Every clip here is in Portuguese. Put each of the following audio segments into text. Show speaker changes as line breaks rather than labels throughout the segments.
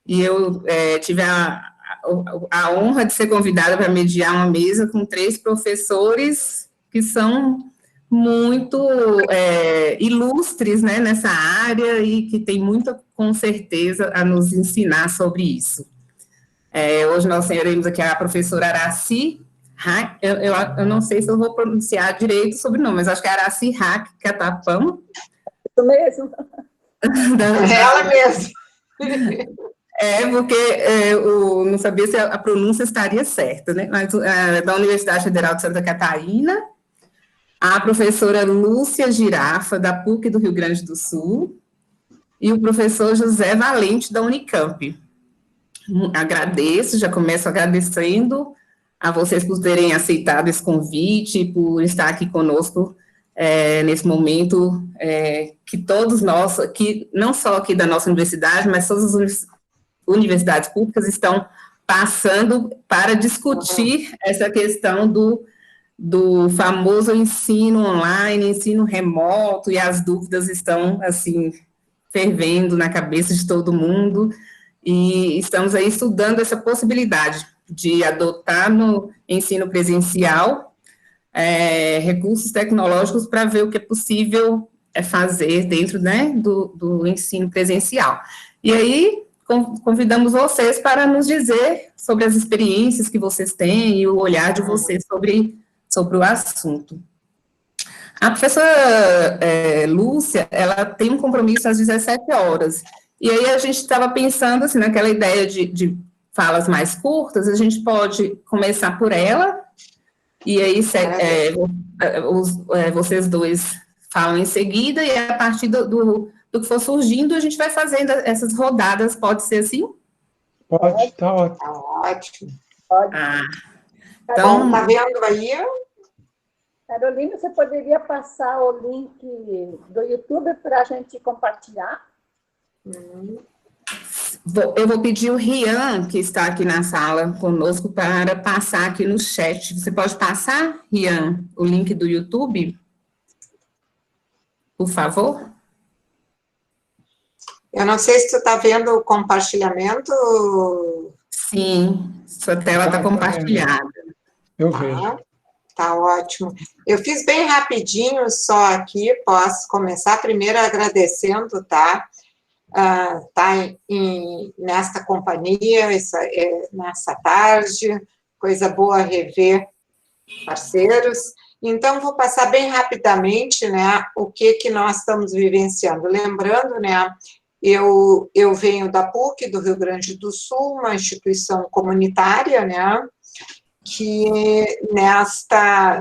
e eu tive a honra de ser convidada para mediar uma mesa com 3 professores que são muito ilustres, né, nessa área e que tem muita, com certeza, a nos ensinar sobre isso. Hoje nós teremos aqui a professora Araci Hack, eu não sei se eu vou pronunciar direito o sobrenome, mas acho que é Araci Hack Catapão.
Isso mesmo.
Ela mesma.
Porque eu não sabia se a pronúncia estaria certa, né? Mas da Universidade Federal de Santa Catarina, a professora Lúcia Girafa, da PUC do Rio Grande do Sul, e o professor José Valente, da Unicamp. Agradeço, já começo agradecendo a vocês por terem aceitado esse convite, por estar aqui conosco nesse momento que todos nós, que não só aqui da nossa universidade, mas todas as universidades públicas estão passando para discutir essa questão do famoso ensino online, ensino remoto, e as dúvidas estão, assim, fervendo na cabeça de todo mundo, e estamos aí estudando essa possibilidade de adotar no ensino presencial recursos tecnológicos para ver o que é possível fazer dentro, né, do ensino presencial. E aí, convidamos vocês para nos dizer sobre as experiências que vocês têm e o olhar de vocês sobre o assunto. A professora Lúcia, ela tem um compromisso às 17 horas, e aí a gente estava pensando, assim, naquela ideia de falas mais curtas, a gente pode começar por ela, e aí vocês dois falam em seguida, e a partir do que for surgindo, a gente vai fazendo essas rodadas, pode ser assim?
Pode, tá ótimo.
Tá ótimo.
Pode.
Então,
tá vendo aí?
Carolina, você poderia passar o link do YouTube para a gente compartilhar?
Eu vou pedir o Rian, que está aqui na sala conosco, para passar aqui no chat. Você pode passar, Rian, o link do YouTube? Por favor?
Eu não sei se tu está vendo o compartilhamento.
Sim, sua tela está compartilhada.
Eu vejo.
Tá ótimo. Eu fiz bem rapidinho só aqui, posso começar primeiro agradecendo, tá? Nesta companhia, nessa tarde, coisa boa rever parceiros. Então, vou passar bem rapidamente, né, o que nós estamos vivenciando. Lembrando, né, eu venho da PUC, do Rio Grande do Sul, uma instituição comunitária, né, que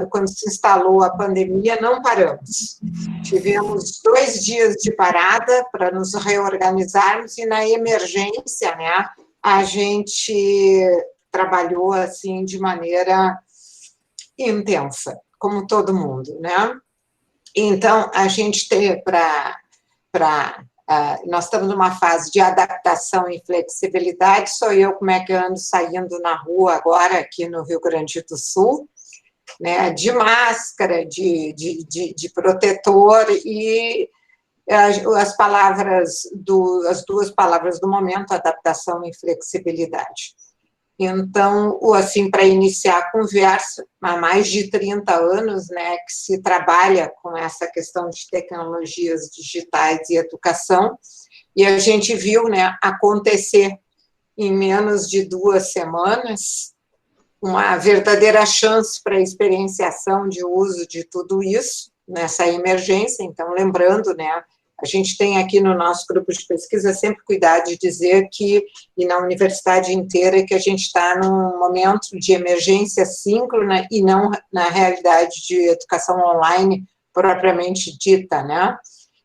quando se instalou a pandemia, não paramos. Tivemos 2 dias de parada para nos reorganizarmos, e na emergência, né, a gente trabalhou, assim, de maneira intensa, como todo mundo, né? Então, a gente tem nós estamos numa fase de adaptação e flexibilidade. Sou eu como é que eu ando saindo na rua agora, aqui no Rio Grande do Sul, né, de máscara, de protetor, e as 2 palavras do momento, adaptação e flexibilidade. Então, assim, para iniciar a conversa, há mais de 30 anos, né, que se trabalha com essa questão de tecnologias digitais e educação, e a gente viu, né, acontecer em menos de 2 semanas uma verdadeira chance para a experienciação de uso de tudo isso nessa emergência. Então, lembrando, né, a gente tem aqui no nosso grupo de pesquisa sempre cuidado de dizer que, e na universidade inteira, que a gente está num momento de emergência síncrona e não na realidade de educação online propriamente dita, né?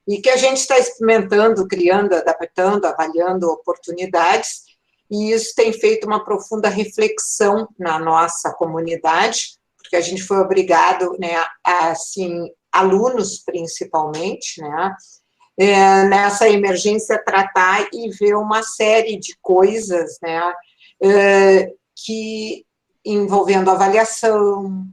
E que a gente está experimentando, criando, adaptando, avaliando oportunidades, e isso tem feito uma profunda reflexão na nossa comunidade, porque a gente foi obrigado, né, assim, alunos principalmente, né, nessa emergência, tratar e ver uma série de coisas, né, que envolvendo avaliação, o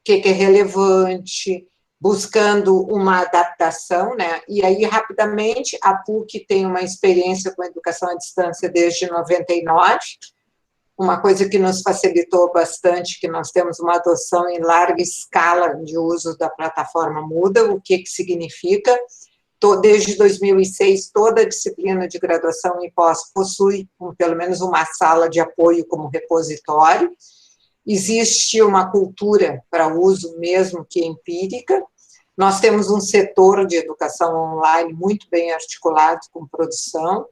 que é relevante, buscando uma adaptação, né? E aí, rapidamente, a PUC tem uma experiência com educação à distância desde 99, uma coisa que nos facilitou bastante, que nós temos uma adoção em larga escala de uso da plataforma Moodle. O que significa? Desde 2006, toda a disciplina de graduação e pós possui pelo menos uma sala de apoio como repositório. Existe uma cultura para uso mesmo que empírica. Nós temos um setor de educação online muito bem articulado com produção.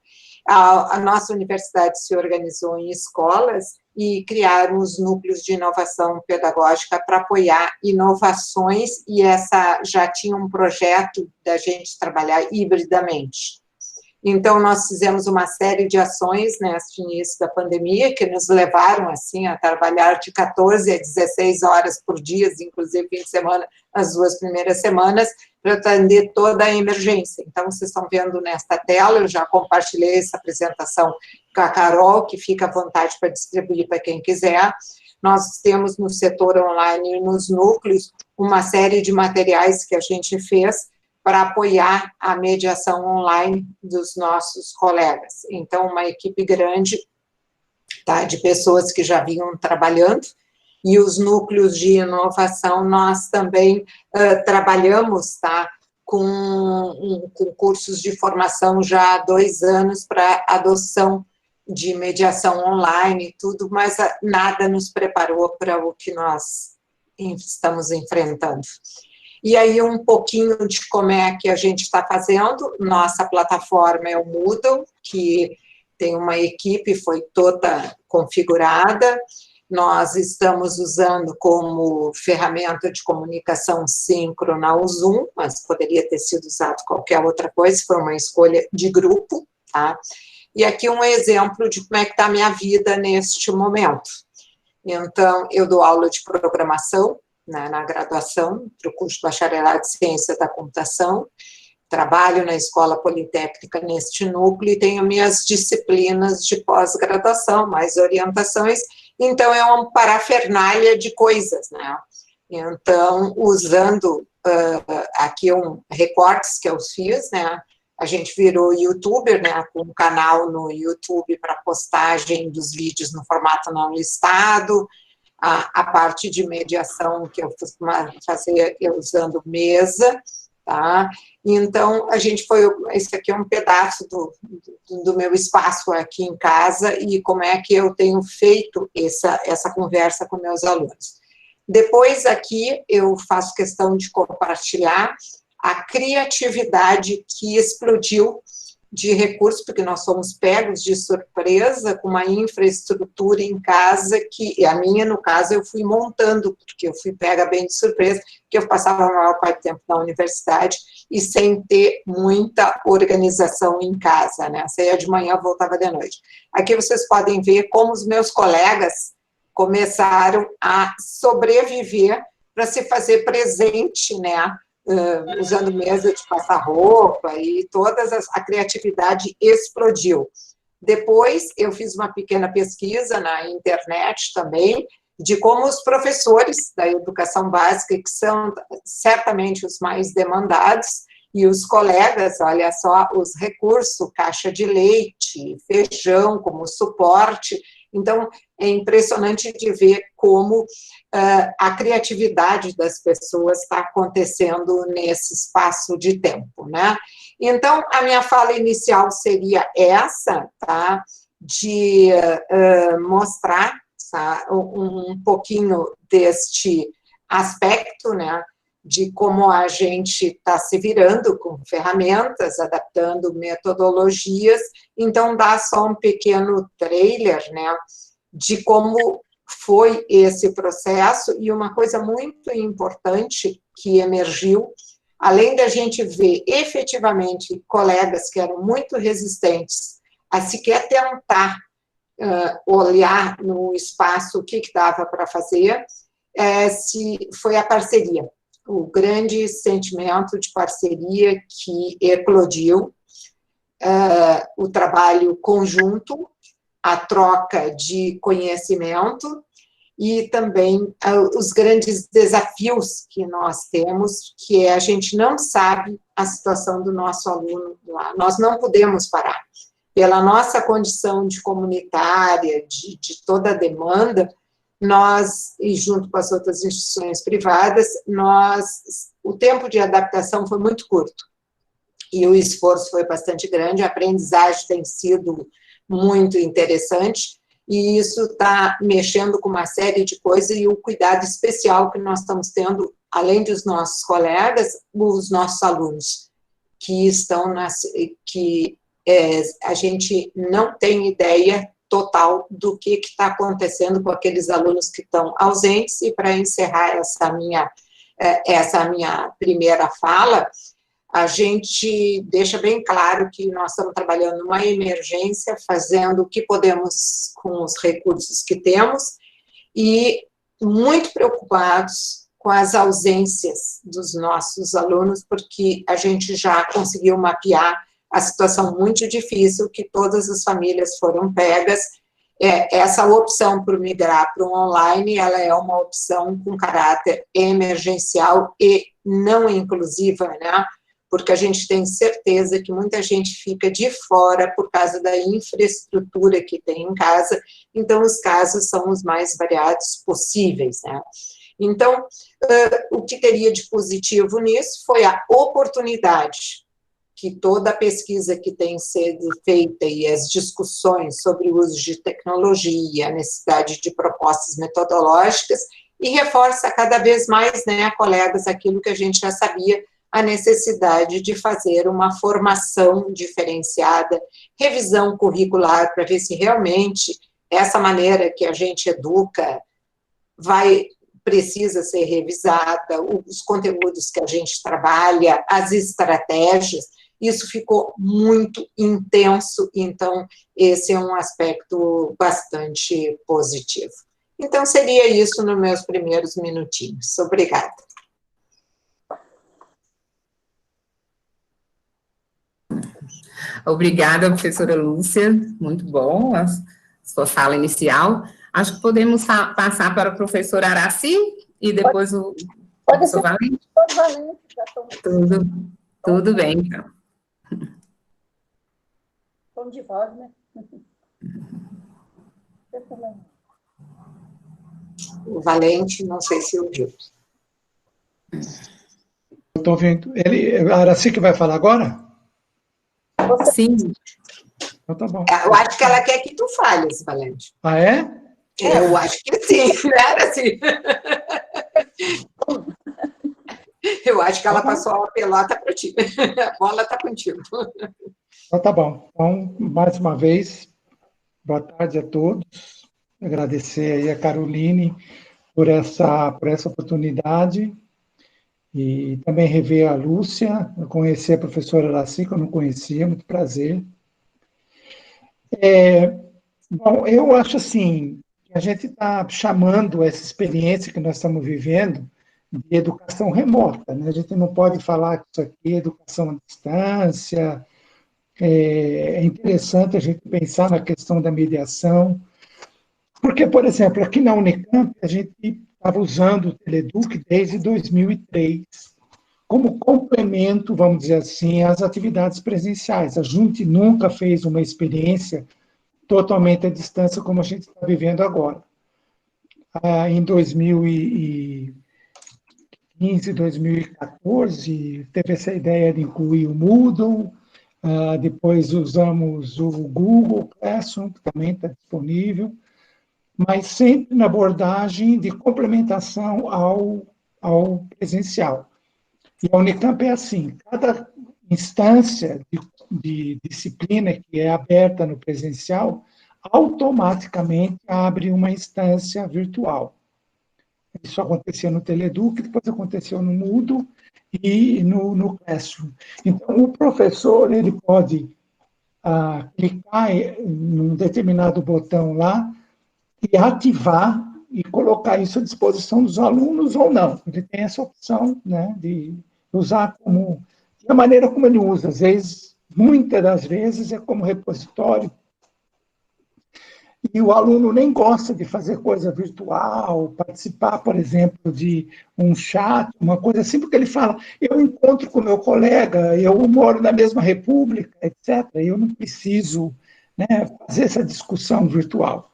A nossa universidade se organizou em escolas e criaram os núcleos de inovação pedagógica para apoiar inovações, e essa já tinha um projeto da gente trabalhar hibridamente. Então, nós fizemos uma série de ações nesse início da pandemia, que nos levaram, assim, a trabalhar de 14 a 16 horas por dia, inclusive fim de semana, as 2 primeiras semanas, para atender toda a emergência. Então, vocês estão vendo nesta tela, eu já compartilhei essa apresentação com a Carol, que fica à vontade para distribuir para quem quiser. Nós temos no setor online e nos núcleos uma série de materiais que a gente fez para apoiar a mediação online dos nossos colegas. Então, uma equipe grande, tá, de pessoas que já vinham trabalhando, e os núcleos de inovação, nós também trabalhamos, tá, com cursos de formação já há 2 anos para adoção de mediação online e tudo, mas nada nos preparou para o que nós estamos enfrentando. E aí, um pouquinho de como é que a gente está fazendo. Nossa plataforma é o Moodle, que tem uma equipe, foi toda configurada. Nós estamos usando como ferramenta de comunicação síncrona o Zoom, mas poderia ter sido usado qualquer outra coisa, foi uma escolha de grupo, tá? E aqui um exemplo de como é que está a minha vida neste momento. Então, eu dou aula de programação, na graduação, para o curso de bacharelado de Ciência da Computação, trabalho na Escola Politécnica neste núcleo e tenho minhas disciplinas de pós-graduação, mais orientações, então é uma parafernália de coisas, né? Então, usando aqui recortes que eu fiz, né? A gente virou youtuber, né? Com um canal no YouTube para postagem dos vídeos no formato não listado, a parte de mediação que eu costumo fazer usando mesa, tá? Então, esse aqui é um pedaço do meu espaço aqui em casa e como é que eu tenho feito essa conversa com meus alunos. Depois, aqui, eu faço questão de compartilhar a criatividade que explodiu de recursos, porque nós somos pegos de surpresa com uma infraestrutura em casa que, a minha, no caso, eu fui montando, porque eu fui pega bem de surpresa, que eu passava a maior parte do tempo na universidade e sem ter muita organização em casa, né? Saía de manhã, voltava de noite. Aqui vocês podem ver como os meus colegas começaram a sobreviver para se fazer presente, né? Usando mesa de passar roupa e a criatividade explodiu. Depois, eu fiz uma pequena pesquisa na internet também, de como os professores da educação básica, que são certamente os mais demandados, e os colegas, olha só, os recursos, caixa de leite, feijão como suporte. Então, é impressionante de ver como a criatividade das pessoas está acontecendo nesse espaço de tempo, né? Então, a minha fala inicial seria essa, tá? De mostrar, tá? Um pouquinho deste aspecto, né? De como a gente está se virando com ferramentas, adaptando metodologias. Então, dá só um pequeno trailer, né, de como foi esse processo, e uma coisa muito importante que emergiu, além da gente ver efetivamente colegas que eram muito resistentes a sequer tentar olhar no espaço o que dava para fazer, foi a parceria. O grande sentimento de parceria que eclodiu, o trabalho conjunto, a troca de conhecimento e também os grandes desafios que nós temos, que é a gente não sabe a situação do nosso aluno lá, nós não podemos parar. Pela nossa condição de comunitária, de toda a demanda, nós, e junto com as outras instituições privadas, o tempo de adaptação foi muito curto, e o esforço foi bastante grande, a aprendizagem tem sido muito interessante, e isso está mexendo com uma série de coisas, e o cuidado especial que nós estamos tendo, além dos nossos colegas, os nossos alunos, que estão a gente não tem ideia total do que está acontecendo com aqueles alunos que estão ausentes, e para encerrar essa minha primeira fala, a gente deixa bem claro que nós estamos trabalhando numa emergência, fazendo o que podemos com os recursos que temos, e muito preocupados com as ausências dos nossos alunos, porque a gente já conseguiu mapear a situação muito difícil, que todas as famílias foram pegas. Essa opção por migrar para o online, ela é uma opção com caráter emergencial e não inclusiva, né? Porque a gente tem certeza que muita gente fica de fora por causa da infraestrutura que tem em casa, então os casos são os mais variados possíveis, né? Então, o que teria de positivo nisso foi a oportunidade que toda a pesquisa que tem sido feita e as discussões sobre o uso de tecnologia, a necessidade de propostas metodológicas, e reforça cada vez mais, né, colegas, aquilo que a gente já sabia, a necessidade de fazer uma formação diferenciada, revisão curricular, para ver se realmente essa maneira que a gente educa precisa ser revisada, os conteúdos que a gente trabalha, as estratégias. Isso ficou muito intenso, então esse é um aspecto bastante positivo. Então, seria isso nos meus primeiros minutinhos. Obrigada.
Obrigada, professora Lúcia, muito bom a sua fala inicial. Acho que podemos passar para o professor Araci e depois o professor Valente. Tudo bem, então.
Tom de voz, né?
O Valente, não sei se ouviu.
Estou vendo. A Araci que vai falar agora?
Sim.
Então tá bom.
Eu acho que ela quer que tu fales, Valente.
Ah, é?
Eu acho que sim, né, Araci? Eu acho que ela passou a pelota para ti. A bola está contigo.
Então tá bom. Então, mais uma vez, boa tarde a todos. Agradecer aí a Caroline por essa oportunidade. E também rever a Lúcia, eu conheci a professora Araci, que eu não conhecia, muito prazer. Bom, eu acho assim, que a gente está chamando essa experiência que nós estamos vivendo de educação remota, né? A gente não pode falar que isso aqui é educação à distância. É interessante a gente pensar na questão da mediação, porque, por exemplo, aqui na Unicamp, a gente estava usando o Teleduc desde 2003, como complemento, vamos dizer assim, às atividades presenciais. A gente nunca fez uma experiência totalmente à distância como a gente está vivendo agora. Em 2015, 2014, teve essa ideia de incluir o Moodle, depois usamos o Google Classroom, que também está disponível, mas sempre na abordagem de complementação ao presencial. E a Unicamp é assim, cada instância de disciplina que é aberta no presencial, automaticamente abre uma instância virtual. Isso acontecia no Teleduc, depois aconteceu no Moodle e no Classroom. Então, o professor ele pode clicar num determinado botão lá e ativar e colocar isso à disposição dos alunos ou não. Ele tem essa opção, né, de usar como... Da maneira como ele usa, às vezes, muitas das vezes, é como repositório. e o aluno nem gosta de fazer coisa virtual, participar, por exemplo, de um chat, uma coisa assim, porque ele fala, eu encontro com meu colega, eu moro na mesma república, etc., eu não preciso, né, fazer essa discussão virtual.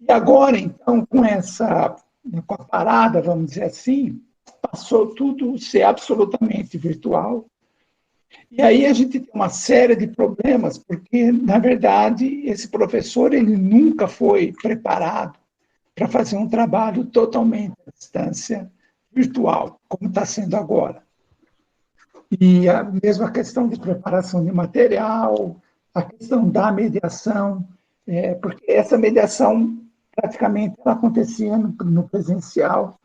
E agora, então, com a parada, vamos dizer assim, passou tudo a ser absolutamente virtual. E aí a gente tem uma série de problemas, porque, na verdade, esse professor ele nunca foi preparado para fazer um trabalho totalmente à distância, virtual, como está sendo agora. E a mesma questão de preparação de material, a questão da mediação, porque essa mediação praticamente ela acontecia no presencial,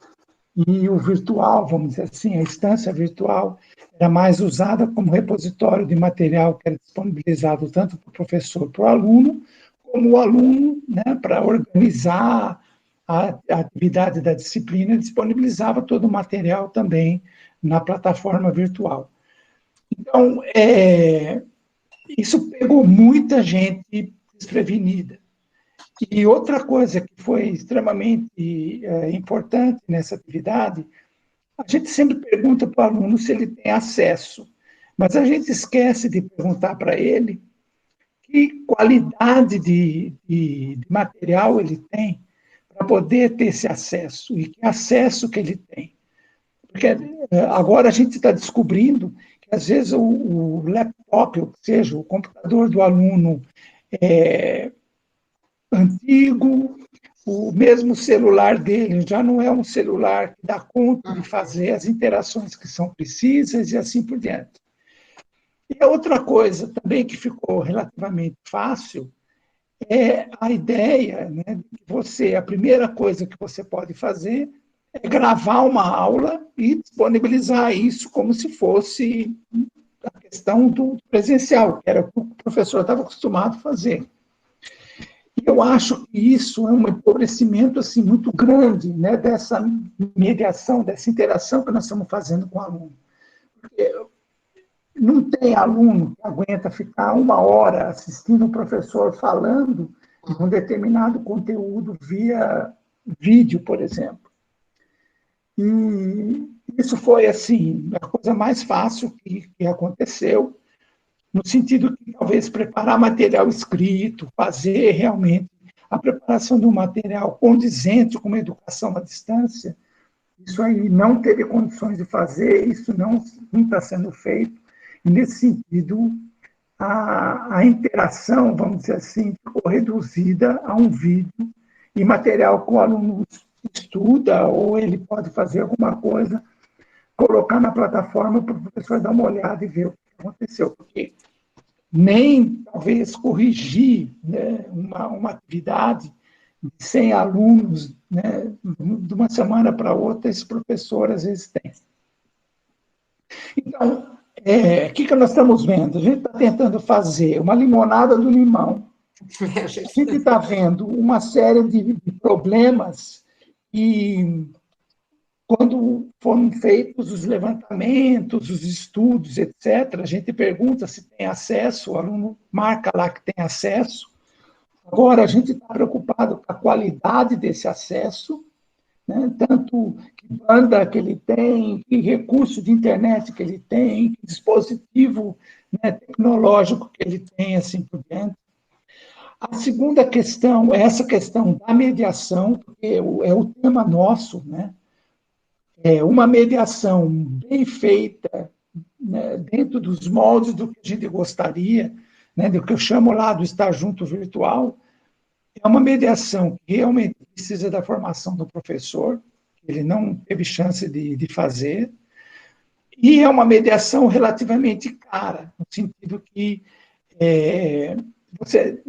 e o virtual, vamos dizer assim, a instância virtual, era mais usada como repositório de material que era disponibilizado tanto para o professor, para o aluno, como o aluno, né, para organizar a atividade da disciplina, disponibilizava todo o material também na plataforma virtual. Então, isso pegou muita gente desprevenida. E outra coisa que foi extremamente importante nessa atividade, a gente sempre pergunta para o aluno se ele tem acesso, mas a gente esquece de perguntar para ele que qualidade de material ele tem para poder ter esse acesso, e que acesso que ele tem. Porque agora a gente está descobrindo que, às vezes, o laptop, ou seja, o computador do aluno antigo, o mesmo celular dele já não é um celular que dá conta de fazer as interações que são precisas e assim por diante. E a outra coisa também que ficou relativamente fácil é a ideia, né, de que a primeira coisa que você pode fazer é gravar uma aula e disponibilizar isso como se fosse a questão do presencial, que era o que o professor estava acostumado a fazer. E eu acho que isso é um empobrecimento assim, muito grande, né, dessa mediação, dessa interação que nós estamos fazendo com o aluno. Porque não tem aluno que aguenta ficar 1 hora assistindo um professor falando de um determinado conteúdo via vídeo, por exemplo. E isso foi assim, a coisa mais fácil que aconteceu, no sentido que talvez preparar material escrito, fazer realmente a preparação do material condizente com uma educação à distância, isso aí não teve condições de fazer, isso não está sendo feito. E, nesse sentido, a interação, vamos dizer assim, ficou reduzida a um vídeo e material que o aluno estuda, ou ele pode fazer alguma coisa, colocar na plataforma para o professor dar uma olhada e ver o que aconteceu. Porque nem, talvez, corrigir, né, uma atividade de 100 alunos, né, de uma semana para outra, esse professor, às vezes, tem. Então, o que nós estamos vendo? A gente está tentando fazer uma limonada do limão. A gente está vendo uma série de problemas e, quando foram feitos os levantamentos, os estudos, etc., a gente pergunta se tem acesso, o aluno marca lá que tem acesso. Agora, a gente está preocupado com a qualidade desse acesso, né? Tanto que banda que ele tem, que recurso de internet que ele tem, que dispositivo, né, tecnológico que ele tem, assim por diante. A segunda questão é essa questão da mediação, porque é o tema nosso, né? É uma mediação bem feita, né, dentro dos moldes do que a gente gostaria, né, do que eu chamo lá do estar junto virtual. É uma mediação que realmente precisa da formação do professor, que ele não teve chance de fazer, e é uma mediação relativamente cara, no sentido que você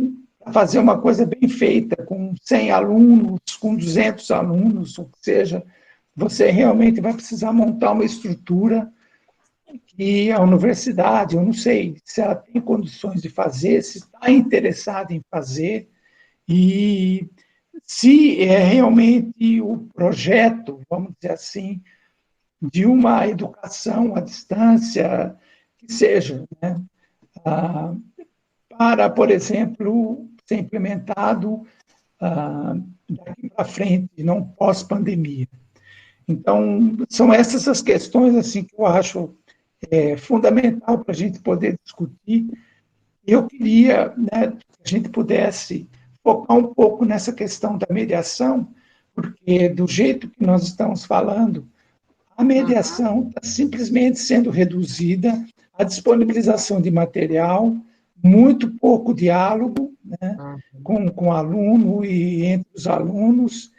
fazer uma coisa bem feita, com 100 alunos, com 200 alunos, ou seja, você realmente vai precisar montar uma estrutura que a universidade, eu não sei se ela tem condições de fazer, se está interessada em fazer, e se é realmente o projeto, vamos dizer assim, de uma educação à distância, que seja, né, para, por exemplo, ser implementado daqui para frente, não pós-pandemia. Então, são essas as questões assim, que eu acho fundamental para a gente poder discutir. Eu queria, né, que a gente pudesse focar um pouco nessa questão da mediação, porque, do jeito que nós estamos falando, a mediação está simplesmente sendo reduzida à disponibilização de material, muito pouco diálogo, né, com o aluno e entre os alunos,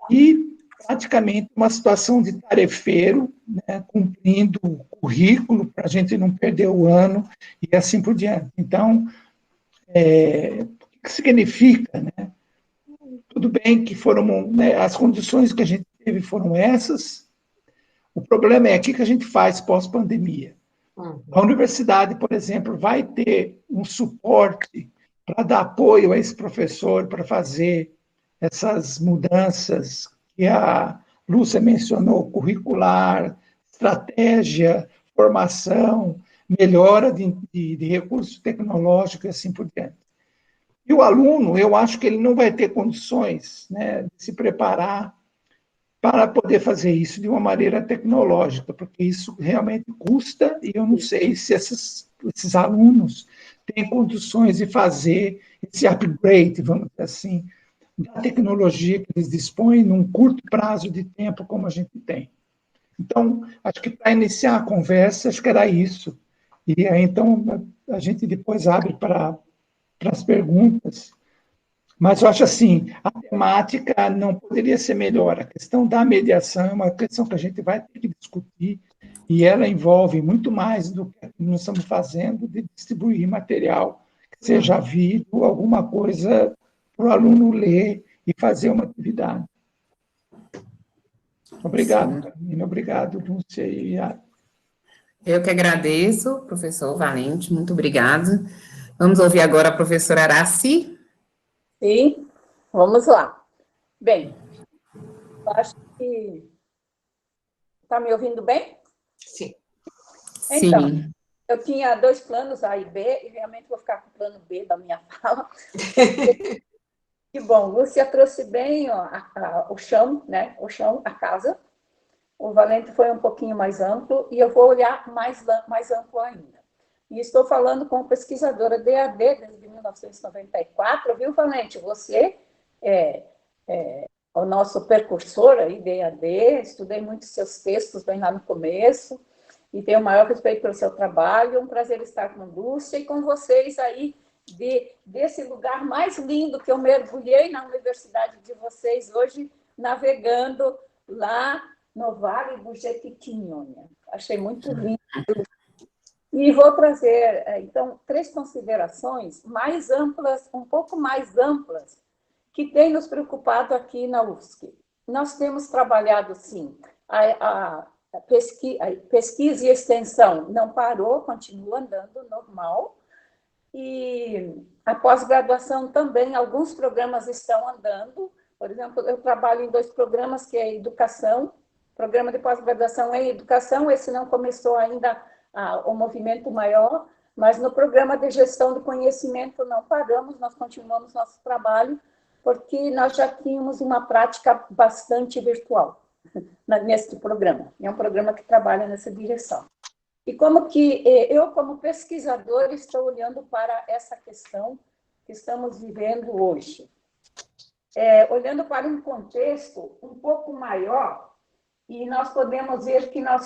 e praticamente uma situação de tarefeiro, né, cumprindo o currículo para a gente não perder o ano e assim por diante. Então, o que significa, né? Tudo bem que foram, né, as condições que a gente teve foram essas. O problema é o que a gente faz pós-pandemia. A universidade, por exemplo, vai ter um suporte para dar apoio a esse professor para fazer essas mudanças que a Lúcia mencionou, curricular, estratégia, formação, melhora de recursos tecnológicos e assim por diante. E o aluno, eu acho que ele não vai ter condições, né, de se preparar para poder fazer isso de uma maneira tecnológica, porque isso realmente custa, e eu não sei se esses alunos têm condições de fazer esse upgrade, vamos dizer assim, da tecnologia que eles dispõem num curto prazo de tempo como a gente tem. Então, acho que para iniciar a conversa, acho que era isso. E aí, então, a gente depois abre para as perguntas. Mas eu acho assim, a temática não poderia ser melhor. A questão da mediação é uma questão que a gente vai ter que discutir, e ela envolve muito mais do que nós estamos fazendo de distribuir material, que seja vídeo, alguma coisa para o aluno ler e fazer uma atividade. Obrigado, Carolina. Obrigado, Lúcia e Yara.
Eu que agradeço, professor Valente, muito obrigada. Vamos ouvir agora a professora Araci.
Sim, vamos lá. Bem, eu acho que... Está me ouvindo bem?
Sim.
Então,
Sim.
eu tinha 2 planos, A e B, e realmente vou ficar com o plano B da minha fala. Que bom, Lúcia trouxe bem ó, o chão, né? O chão, a casa. O Valente foi um pouquinho mais amplo, e eu vou olhar mais amplo ainda. E estou falando com pesquisadora DAD desde 1994, viu, Valente? Você é o nosso percursor aí, DAD, estudei muito seus textos bem lá no começo, e tenho o maior respeito pelo seu trabalho. É um prazer estar com Lúcia e com vocês aí, desse lugar mais lindo que eu mergulhei na universidade de vocês hoje, navegando lá no Vale do Jequitinhonha. Achei muito lindo. E vou trazer, então, 3 considerações mais amplas, um pouco mais amplas, que têm nos preocupado aqui na UFSC. Nós temos trabalhado, sim, a pesquisa e extensão não parou, continua andando normal, e a pós-graduação também, alguns programas estão andando. Por exemplo, eu trabalho em 2 programas, que é educação, programa de pós-graduação em educação, esse não começou ainda o movimento maior, mas no programa de gestão do conhecimento não paramos, nós continuamos nosso trabalho, porque nós já tínhamos uma prática bastante virtual nesse programa. É um programa que trabalha nessa direção. E como que eu, como pesquisadora, estou olhando para essa questão que estamos vivendo hoje. Olhando para um contexto um pouco maior, e nós podemos ver que nós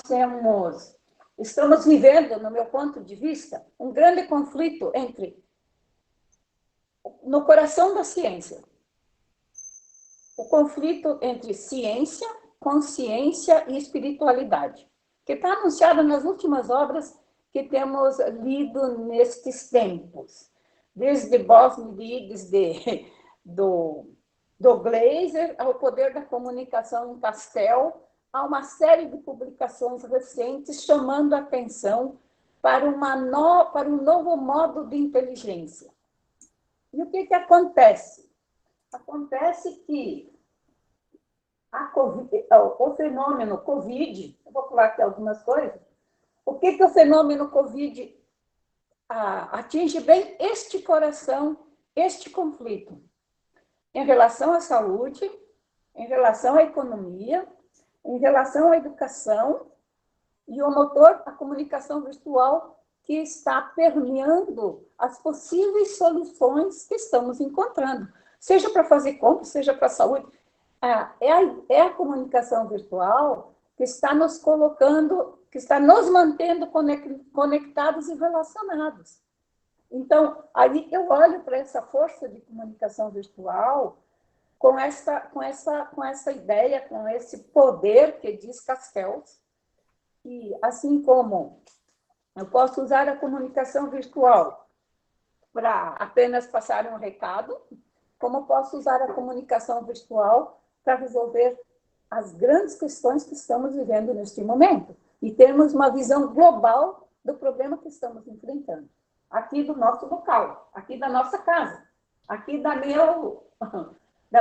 estamos vivendo, no meu ponto de vista, um grande conflito no coração da ciência. O conflito entre ciência, consciência e espiritualidade, que está anunciado nas últimas obras que temos lido nestes tempos, desde Bosnides do Glaser ao Poder da Comunicação em Pastel, há uma série de publicações recentes chamando a atenção para um novo modo de inteligência. E o que acontece? Acontece que o fenômeno Covid, eu vou falar aqui algumas coisas, o que o fenômeno Covid atinge bem este coração, este conflito, em relação à saúde, em relação à economia, em relação à educação, e o motor, a comunicação virtual, que está permeando as possíveis soluções que estamos encontrando, seja para fazer compras, seja para a saúde. É a comunicação virtual que está nos colocando, que está nos mantendo conectados e relacionados. Então, aí eu olho para essa força de comunicação virtual com essa ideia, com esse poder que diz Castells, e assim como eu posso usar a comunicação virtual para apenas passar um recado, como posso usar a comunicação virtual para resolver as grandes questões que estamos vivendo neste momento e termos uma visão global do problema que estamos enfrentando. Aqui do nosso local, aqui da nossa casa, aqui da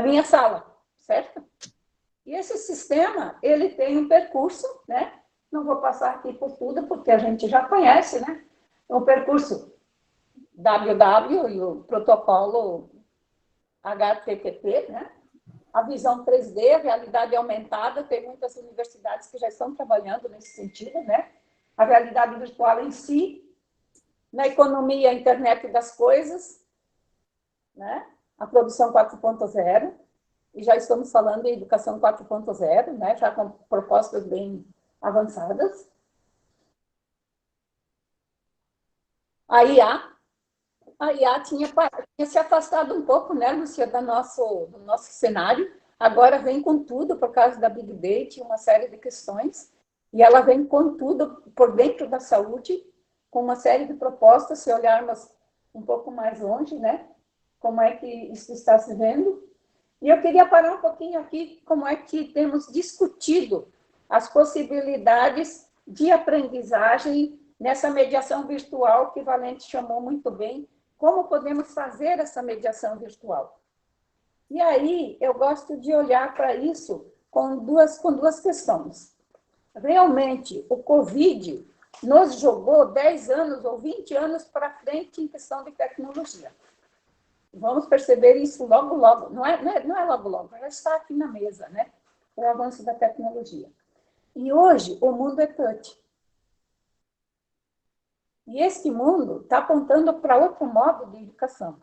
minha sala, certo? E esse sistema, ele tem um percurso, né? Não vou passar aqui por tudo, porque a gente já conhece, né? Um percurso WW e o protocolo HTTP, né? A visão 3D, a realidade aumentada, tem muitas universidades que já estão trabalhando nesse sentido, né? A realidade virtual em si, na economia, a internet das coisas, né? A produção 4.0, e já estamos falando em educação 4.0, né? Já com propostas bem avançadas. A IA tinha se afastado um pouco, né, Lúcia, do nosso cenário. Agora vem com tudo por causa da Big Data e uma série de questões. E ela vem com tudo por dentro da saúde, com uma série de propostas, se olharmos um pouco mais longe, né? Como é que isso está se vendo. E eu queria parar um pouquinho aqui, como é que temos discutido as possibilidades de aprendizagem nessa mediação virtual que Valente chamou muito bem, como podemos fazer essa mediação virtual. E aí eu gosto de olhar para isso com duas questões. Realmente, o Covid nos jogou 10 anos ou 20 anos para frente em questão de tecnologia. Vamos perceber isso logo, logo. Não é logo, logo, já está aqui na mesa, né? O avanço da tecnologia. E hoje o mundo é touch. E esse mundo está apontando para outro modo de educação.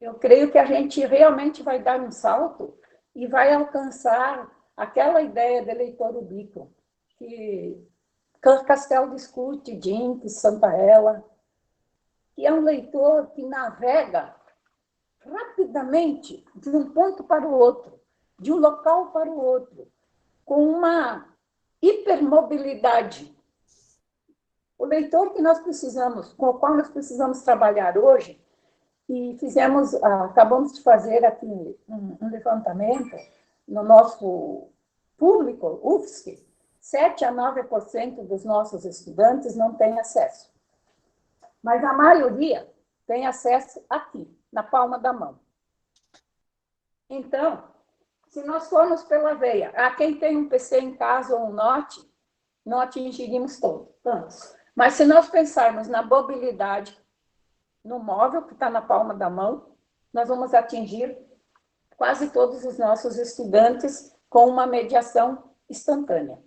Eu creio que a gente realmente vai dar um salto e vai alcançar aquela ideia de leitor ubíquo, que Castells discute, Jenkins, Santaella, que é um leitor que navega rapidamente de um ponto para o outro, de um local para o outro, com uma hipermobilidade. O leitor que nós precisamos, com o qual nós precisamos trabalhar hoje, e acabamos de fazer aqui um levantamento no nosso público, UFSC, 7 a 9% dos nossos estudantes não têm acesso. Mas a maioria tem acesso aqui, na palma da mão. Então, se nós formos pela veia, quem tem um PC em casa ou um Note, não atingiríamos tantos. Mas se nós pensarmos na mobilidade, no móvel que está na palma da mão, nós vamos atingir quase todos os nossos estudantes com uma mediação instantânea.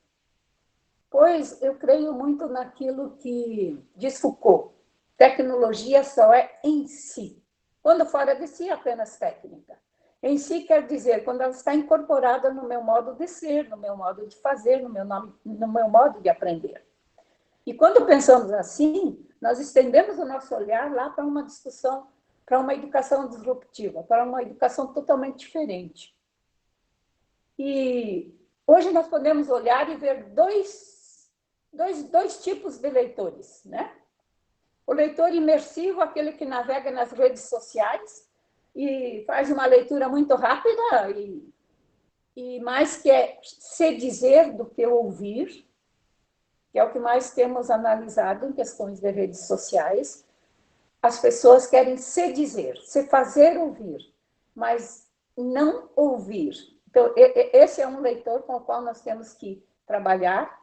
Pois eu creio muito naquilo que diz Foucault, tecnologia só é em si. Quando fora de si, é apenas técnica. Em si quer dizer, quando ela está incorporada no meu modo de ser, no meu modo de fazer, no meu modo de aprender. E quando pensamos assim, nós estendemos o nosso olhar lá para uma discussão, para uma educação disruptiva, para uma educação totalmente diferente. E hoje nós podemos olhar e ver dois tipos de leitores, né? O leitor imersivo, aquele que navega nas redes sociais e faz uma leitura muito rápida e mais quer se dizer do que ouvir, que é o que mais temos analisado em questões de redes sociais. As pessoas querem se dizer, se fazer ouvir, mas não ouvir. Então, esse é um leitor com o qual nós temos que trabalhar.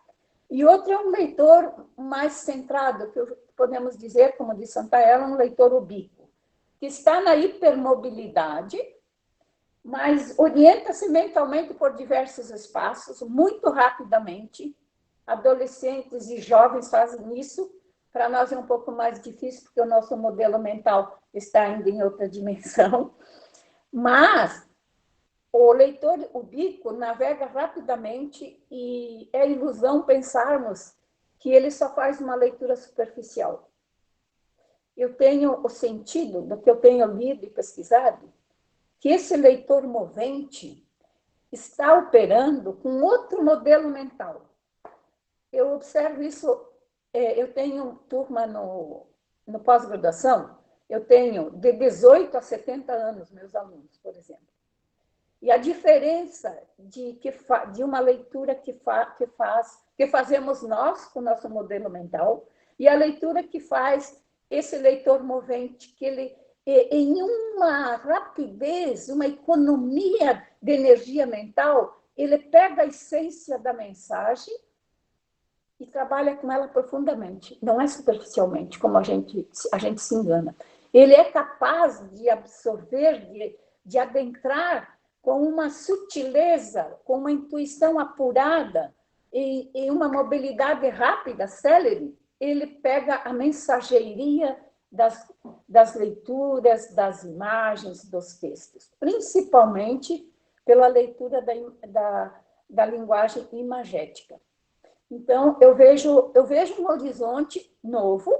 E outro é um leitor mais centrado, que podemos dizer, como diz Santaella, um leitor ubíquo, que está na hipermobilidade mas orienta-se mentalmente por diversos espaços, muito rapidamente. Adolescentes e jovens fazem isso. Para nós é um pouco mais difícil, porque o nosso modelo mental está ainda em outra dimensão. Mas o leitor ubíquo navega rapidamente e é ilusão pensarmos que ele só faz uma leitura superficial. Eu tenho o sentido do que eu tenho lido e pesquisado, que esse leitor movente está operando com outro modelo mental. Eu observo isso, eu tenho turma no pós-graduação, eu tenho de 18 a 70 anos, meus alunos, por exemplo. E a diferença de uma leitura que fazemos nós com o nosso modelo mental e a leitura que faz esse leitor movente, que ele, em uma rapidez, uma economia de energia mental, ele pega a essência da mensagem e trabalha com ela profundamente, não é superficialmente, como a gente se engana. Ele é capaz de absorver, de adentrar com uma sutileza, com uma intuição apurada e uma mobilidade rápida, célere. Ele pega a mensageria das leituras, das imagens, dos textos, principalmente pela leitura da linguagem imagética. Então, eu vejo um horizonte novo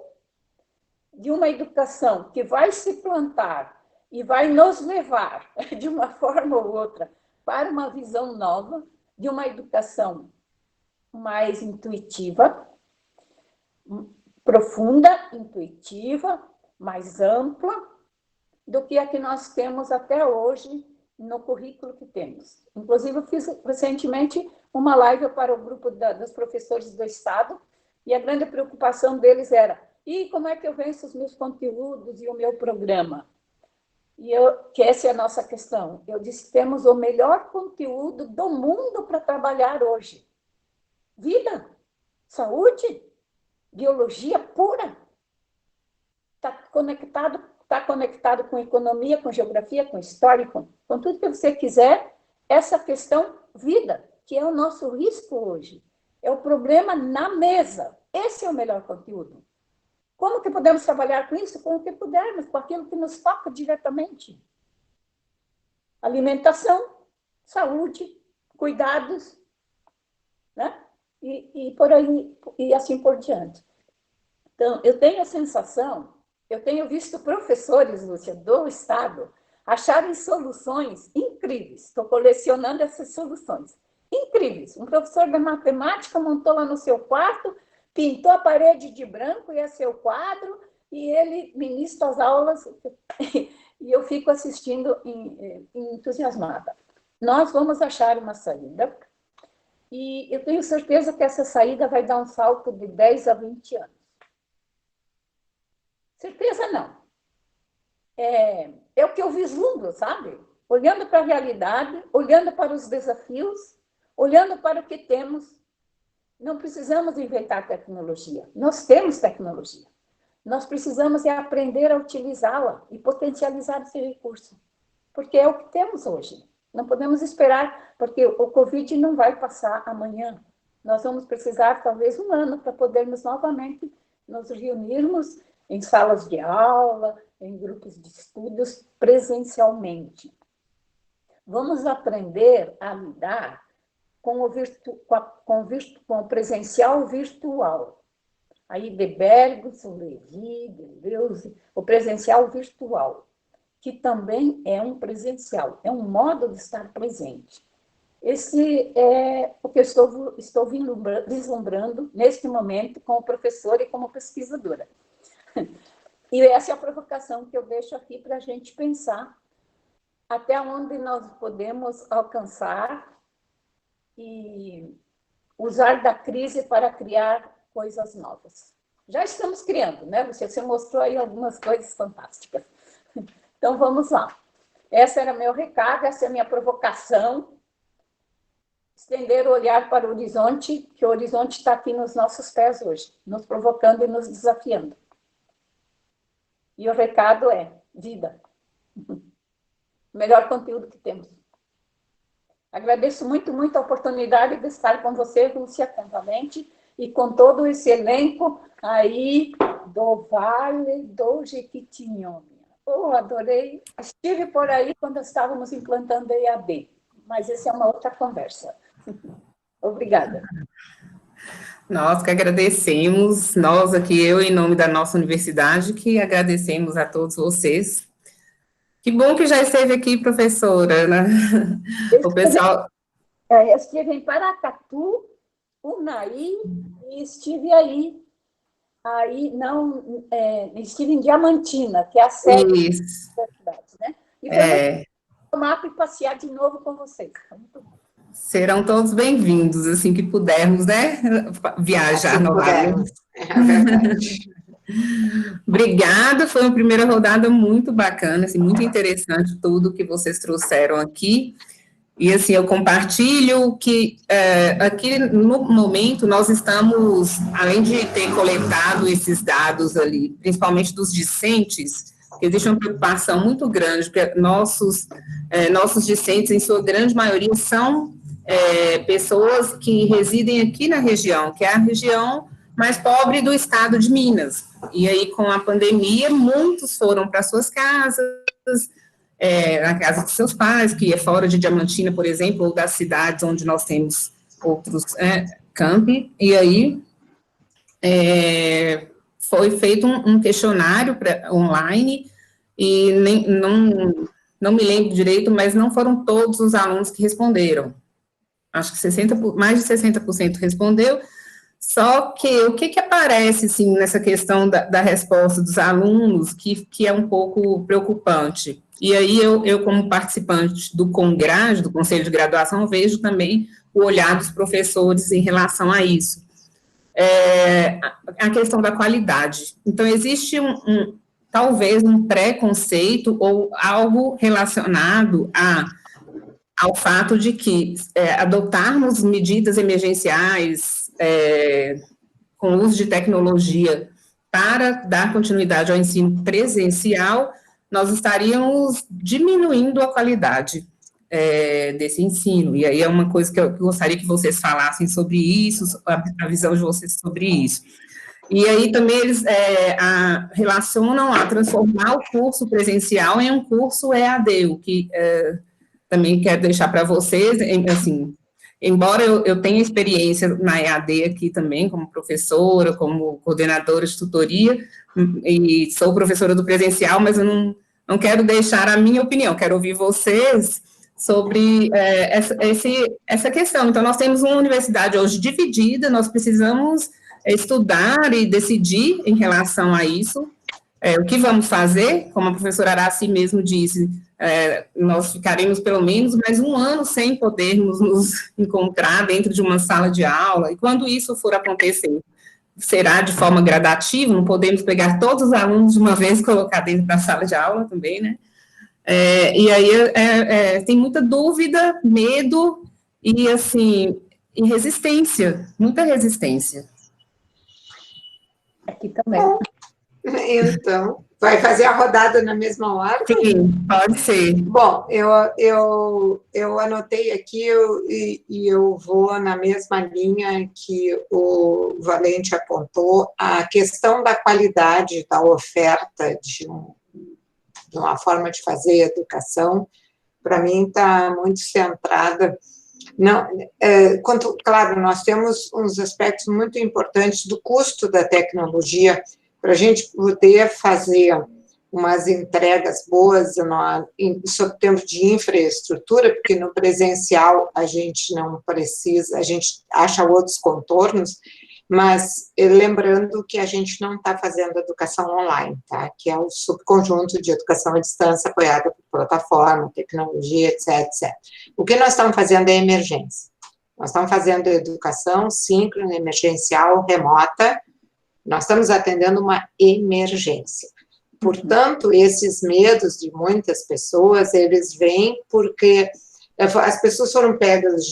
de uma educação que vai se plantar e vai nos levar, de uma forma ou outra, para uma visão nova, de uma educação mais intuitiva, profunda, intuitiva, mais ampla, do que a que nós temos até hoje no currículo que temos. Inclusive, eu fiz recentemente uma live para o grupo dos professores do Estado, e a grande preocupação deles era: e como é que eu venço os meus conteúdos e o meu programa? Que essa é a nossa questão. Eu disse: temos o melhor conteúdo do mundo para trabalhar hoje. Vida, saúde, biologia pura. Está conectado com economia, com geografia, com história, com tudo que você quiser. Essa questão vida, que é o nosso risco hoje. É o problema na mesa. Esse é o melhor conteúdo. Como que podemos trabalhar com isso? Com o que pudermos, com aquilo que nos toca diretamente. Alimentação, saúde, cuidados, né? E por aí, e assim por diante. Então, eu tenho a sensação, eu tenho visto professores, Lúcia, do Estado, acharem soluções incríveis. Estou colecionando essas soluções. Incríveis. Um professor de matemática montou lá no seu quarto, pintou a parede de branco e é seu quadro, e ele ministra as aulas, e eu fico assistindo entusiasmada. Nós vamos achar uma saída, e eu tenho certeza que essa saída vai dar um salto de 10 a 20 anos. Certeza não. É o que eu vislumbro, sabe? Olhando para a realidade, olhando para os desafios, olhando para o que temos. Não precisamos inventar tecnologia. Nós temos tecnologia. Nós precisamos aprender a utilizá-la e potencializar esse recurso. Porque é o que temos hoje. Não podemos esperar, porque o Covid não vai passar amanhã. Nós vamos precisar, talvez, um ano para podermos novamente nos reunirmos em salas de aula, em grupos de estudos, presencialmente. Vamos aprender a lidar com o presencial virtual. Aí, de Bergson, Levi, Deleuze, o presencial virtual, que também é um presencial, é um modo de estar presente. Esse é o que eu estou vislumbrando neste momento como professora e como pesquisadora. E essa é a provocação que eu deixo aqui para a gente pensar até onde nós podemos alcançar e usar da crise para criar coisas novas. Já estamos criando, né? Você mostrou aí algumas coisas fantásticas. Então, vamos lá. Esse era meu recado, essa é a minha provocação. Estender o olhar para o horizonte, que o horizonte está aqui nos nossos pés hoje, nos provocando e nos desafiando. E o recado é vida. o melhor conteúdo que temos. Agradeço muito, muito a oportunidade de estar com você, Lúcia, convamente, e com todo esse elenco aí do Vale do Jequitinhonha. Oh, adorei. Estive por aí quando estávamos implantando a EAD, mas essa é uma outra conversa. Obrigada.
Nós que agradecemos, nós aqui, eu em nome da nossa universidade, que agradecemos a todos vocês. Que bom que já esteve aqui, professora, né? O pessoal...
Eu estive em Paracatu, Unai, e estive aí não, estive em Diamantina, que é a sede das cidades, né? E foi muito tomar e passear de novo com vocês. Muito bom.
Serão todos bem-vindos, assim que pudermos, né, viajar
assim
no Vale.
É verdade.
Obrigada, foi uma primeira rodada muito bacana, assim, muito interessante tudo que vocês trouxeram aqui. E, assim, eu compartilho que aqui, no momento, nós estamos, além de ter coletado esses dados ali, principalmente dos discentes, que existe uma preocupação muito grande, porque nossos discentes, em sua grande maioria, são pessoas que residem aqui na região, que é a região mais pobre do estado de Minas. E aí, com a pandemia, muitos foram para suas casas, na casa de seus pais, que é fora de Diamantina, por exemplo, ou das cidades onde nós temos outros campi, e aí foi feito um questionário online, e não me lembro direito, mas não foram todos os alunos que responderam. Acho que mais de 60% respondeu, só que o que aparece, assim, nessa questão da resposta dos alunos, que é um pouco preocupante. E aí, eu como participante do CONGRAD, do Conselho de Graduação, vejo também o olhar dos professores em relação a isso. A questão da qualidade. Então, existe talvez um preconceito ou algo relacionado ao fato de que adotarmos medidas emergenciais com o uso de tecnologia para dar continuidade ao ensino presencial, nós estaríamos diminuindo a qualidade desse ensino. E aí é uma coisa que eu gostaria que vocês falassem sobre isso, a visão de vocês sobre isso. E aí também eles relacionam a transformar o curso presencial em um curso EAD, o que também quero deixar para vocês, assim, embora eu tenha experiência na EAD aqui também, como professora, como coordenadora de tutoria, e sou professora do presencial, mas eu não quero deixar a minha opinião, quero ouvir vocês sobre essa questão. Então, nós temos uma universidade hoje dividida, nós precisamos estudar e decidir em relação a isso, o que vamos fazer, como a professora Araci mesmo disse, nós ficaremos pelo menos mais um ano sem podermos nos encontrar dentro de uma sala de aula, e quando isso for acontecer, será de forma gradativa, não podemos pegar todos os alunos de uma vez e colocar dentro da sala de aula também, né? E aí tem muita dúvida, medo e, assim, e resistência, muita resistência.
Aqui também.
Então, vai fazer a rodada na mesma hora?
Sim, pode ser.
Bom, eu anotei aqui e eu vou na mesma linha que o Valente apontou, a questão da qualidade da oferta de uma forma de fazer educação, para mim está muito centrada. Claro, nós temos uns aspectos muito importantes do custo da tecnologia, para a gente poder fazer umas entregas boas sob tempo de infraestrutura, porque no presencial a gente não precisa, a gente acha outros contornos, mas lembrando que a gente não está fazendo educação online, tá? Que é o subconjunto de educação à distância apoiada por plataforma, tecnologia, etc. O que nós estamos fazendo é emergência. Nós estamos fazendo educação síncrona, emergencial, remota. Nós estamos atendendo uma emergência. Portanto, esses medos de muitas pessoas, eles vêm porque as pessoas foram pegas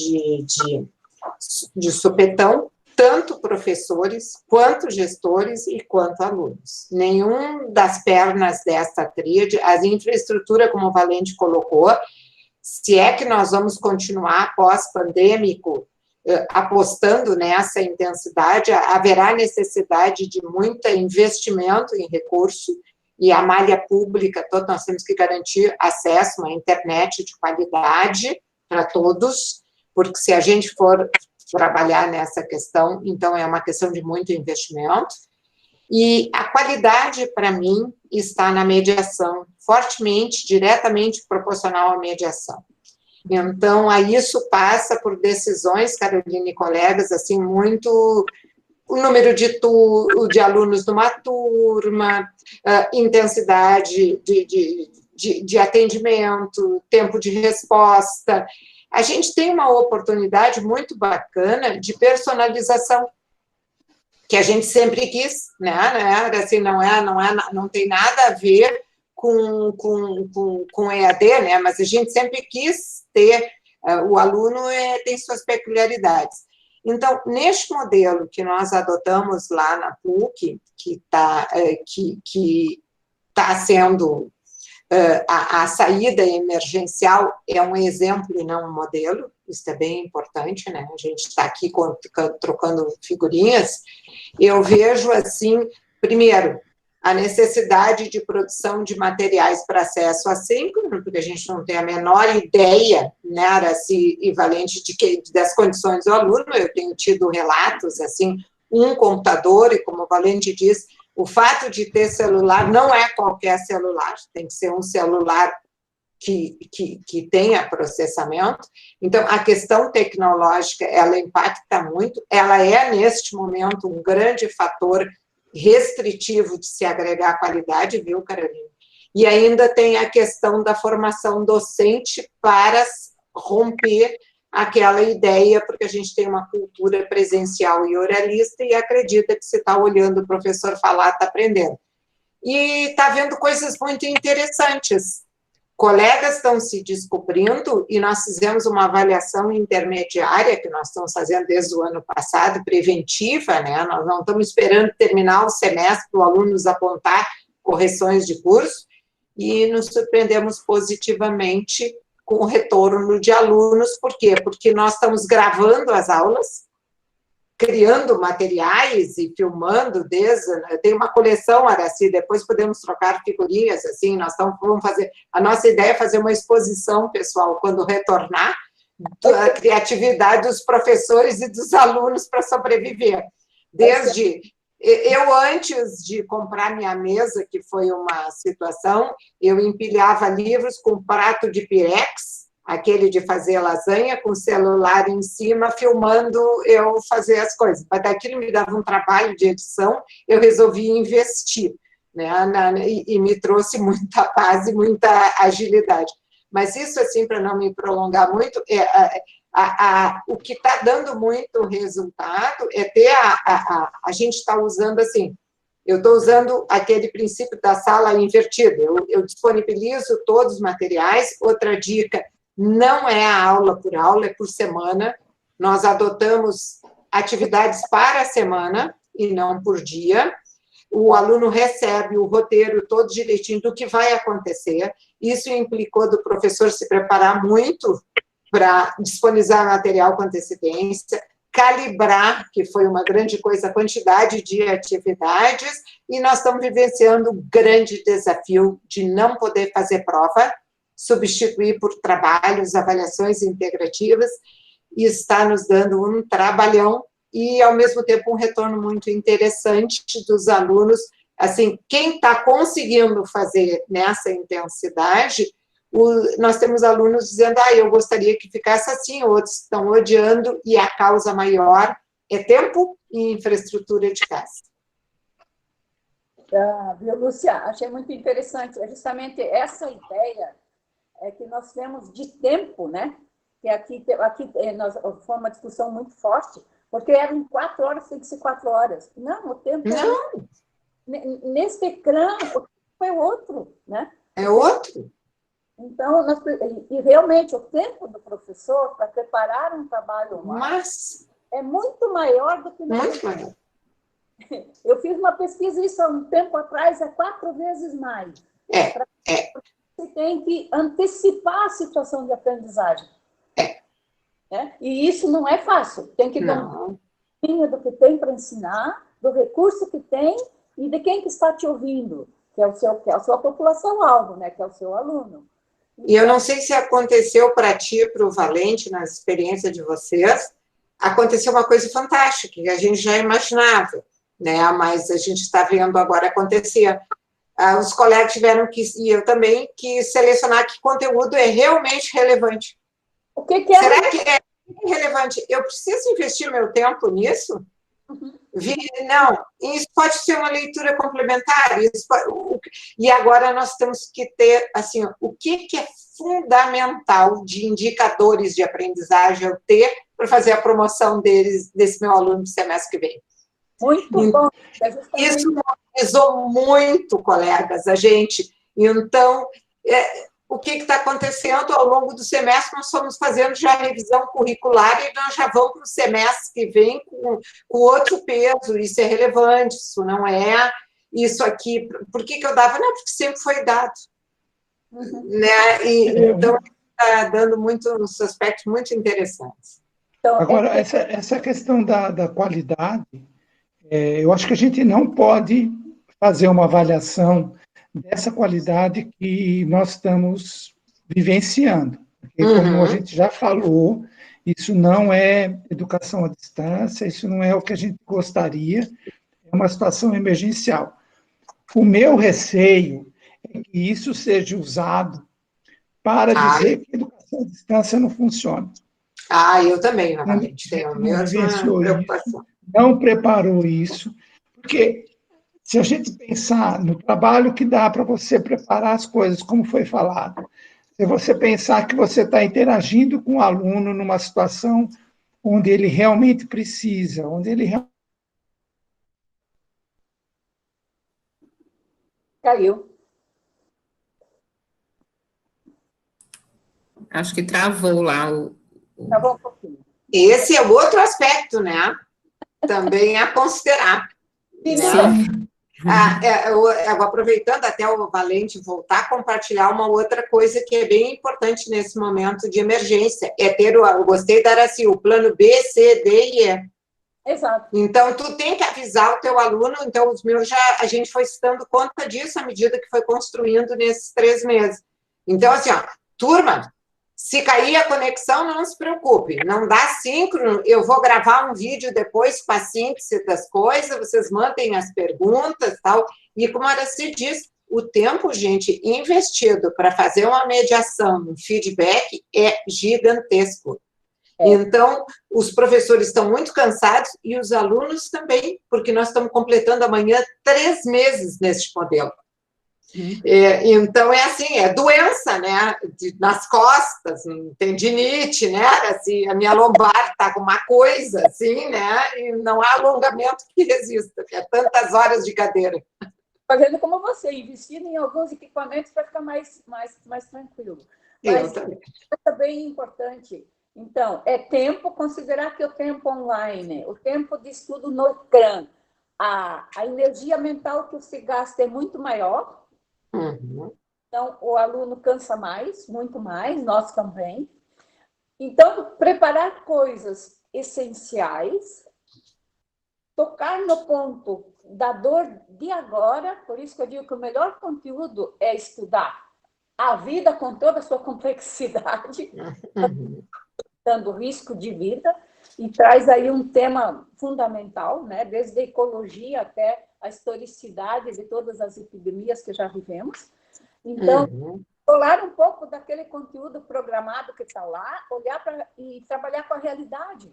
de supetão, tanto professores, quanto gestores e quanto alunos. Nenhum das pernas desta tríade, a infraestrutura, como o Valente colocou, se é que nós vamos continuar pós-pandêmico, apostando nessa intensidade, haverá necessidade de muito investimento em recurso, e a malha pública, nós temos que garantir acesso à internet de qualidade para todos, porque se a gente for trabalhar nessa questão, então é uma questão de muito investimento, e a qualidade, para mim, está na mediação, fortemente, diretamente proporcional à mediação. Então, aí isso passa por decisões, Carolina e colegas, assim, muito... o número de alunos numa turma, intensidade de atendimento, tempo de resposta. A gente tem uma oportunidade muito bacana de personalização, que a gente sempre quis, né? Assim, não tem nada a ver com EAD, né? Mas a gente sempre quis ter, o aluno tem suas peculiaridades. Então, neste modelo que nós adotamos lá na PUC, que está sendo a saída emergencial, é um exemplo e não um modelo, isso é bem importante, né? A gente está aqui trocando figurinhas. Eu vejo, assim, primeiro, a necessidade de produção de materiais para acesso assíncrono, porque a gente não tem a menor ideia, né, assim, equivalente das condições do aluno. Eu tenho tido relatos, assim, um computador, e como o Valente diz, o fato de ter celular não é qualquer celular, tem que ser um celular que tenha processamento. Então, a questão tecnológica, ela impacta muito, ela é, neste momento, um grande fator restritivo de se agregar qualidade, viu, Carolina? E ainda tem a questão da formação docente para romper aquela ideia, porque a gente tem uma cultura presencial e oralista e acredita que se está olhando o professor falar, está aprendendo. E está vendo coisas muito interessantes. Colegas estão se descobrindo, e nós fizemos uma avaliação intermediária, que nós estamos fazendo desde o ano passado, preventiva, né? Nós não estamos esperando terminar o semestre para o aluno nos apontar correções de curso, e nos surpreendemos positivamente com o retorno de alunos. Por quê? Porque nós estamos gravando as aulas, criando materiais e filmando tem uma coleção, Araci, depois podemos trocar figurinhas, assim, vamos fazer, a nossa ideia é fazer uma exposição, pessoal, quando retornar, da criatividade dos professores e dos alunos para sobreviver. Eu, antes de comprar minha mesa, que foi uma situação, eu empilhava livros com prato de pirex, aquele de fazer lasanha, com o celular em cima, filmando eu fazer as coisas. Mas daquilo me dava um trabalho de edição, eu resolvi investir, né? E me trouxe muita paz e muita agilidade. Mas isso, assim, para não me prolongar muito, o que está dando muito resultado é ter a gente está usando, assim, eu estou usando aquele princípio da sala invertida, eu disponibilizo todos os materiais. Outra dica, não é a aula por aula, é por semana. Nós adotamos atividades para a semana e não por dia. O aluno recebe o roteiro todo direitinho do que vai acontecer. Isso implicou do professor se preparar muito para disponibilizar material com antecedência, calibrar, que foi uma grande coisa, a quantidade de atividades, e nós estamos vivenciando um grande desafio de não poder fazer prova, substituir por trabalhos, avaliações integrativas, e está nos dando um trabalhão e, ao mesmo tempo, um retorno muito interessante dos alunos. Assim, quem está conseguindo fazer nessa intensidade, nós temos alunos dizendo, eu gostaria que ficasse assim, outros estão odiando, e a causa maior é tempo e infraestrutura de casa.
Viu, Lúcia? Achei muito interessante, justamente essa ideia que nós temos de tempo, né? Que aqui foi uma discussão muito forte, porque eram 4 horas, tem que ser 4 horas. Não, o tempo...
Não!
Nesse ecrã, o tempo é outro, né?
É outro.
Então, e realmente, o tempo do professor para preparar um trabalho
Mas
é muito maior do que...
Muito maior.
Eu fiz uma pesquisa isso há um tempo atrás, é 4 vezes mais. Você tem que antecipar a situação de aprendizagem. E isso não é fácil. Tem que dar um pouquinho do que tem para ensinar, do recurso que tem e de quem que está te ouvindo, que é a sua população-alvo, né? Que é o seu aluno.
E eu não sei se aconteceu para ti, para o Valente, na experiência de vocês, aconteceu uma coisa fantástica, que a gente já imaginava, né? Mas a gente está vendo agora acontecer. Os colegas tiveram que, e eu também, que selecionar que conteúdo é realmente relevante.
O que é?
Será que é relevante? Eu preciso investir meu tempo nisso? Não, isso pode ser uma leitura complementar. E agora nós temos que ter, assim, o que é fundamental de indicadores de aprendizagem eu ter para fazer a promoção desse meu aluno do semestre que vem.
Muito bom.
Isso mobilizou muito, colegas, a gente. Então, o que está acontecendo ao longo do semestre? Nós estamos fazendo já a revisão curricular e nós já vamos para o semestre que vem com outro peso. Isso é relevante, isso não é. Isso aqui, por que eu dava? Não, porque sempre foi dado. Né? Então, está dando uns aspectos muito interessantes.
Agora, essa questão da qualidade, eu acho que a gente não pode fazer uma avaliação dessa qualidade que nós estamos vivenciando. Porque, como a gente já falou, isso não é educação à distância, isso não é o que a gente gostaria, é uma situação emergencial. O meu receio é que isso seja usado para dizer que a educação à distância não funciona.
Eu também, novamente, tenho a mesma preocupação.
Não preparou isso, porque se a gente pensar no trabalho que dá para você preparar as coisas, como foi falado, se você pensar que você está interagindo com o aluno numa situação onde ele realmente precisa, onde ele
Caiu.
Acho que travou lá
Travou um pouquinho.
Esse é outro aspecto, né? Também a considerar.
Sim.
Aproveitando até o Valente voltar a compartilhar uma outra coisa que é bem importante nesse momento de emergência, é ter, eu gostei da Araci, o plano B, C, D e E.
Exato.
Então, tu tem que avisar o teu aluno, então os meus a gente foi se dando conta disso à medida que foi construindo nesses 3 meses. Então, assim, turma, se cair a conexão, não se preocupe, não dá síncrono, eu vou gravar um vídeo depois com a síntese das coisas, vocês mandem as perguntas e tal, e como a Araci diz, o tempo, gente, investido para fazer uma mediação, um feedback, é gigantesco. Então, os professores estão muito cansados e os alunos também, porque nós estamos completando amanhã 3 meses neste modelo. Então, é assim, é doença, né? Nas costas, tendinite, né? Assim, a minha lombar está com uma coisa, assim, né? E não há alongamento que resista, que é tantas horas de cadeira.
Fazendo como você, investindo em alguns equipamentos para ficar mais tranquilo. Mas é bem importante. Então, é tempo, considerar que o tempo online, o tempo de estudo no CRAN, a energia mental que se gasta é muito maior. Então, o aluno cansa mais, muito mais, nós também. Então, preparar coisas essenciais, tocar no ponto da dor de agora, por isso que eu digo que o melhor conteúdo é estudar a vida com toda a sua complexidade, dando risco de vida, e traz aí um tema fundamental, né? Desde a ecologia até a historicidade de todas as epidemias que já vivemos. Então, colar um pouco daquele conteúdo programado que está lá, olhar e trabalhar com a realidade.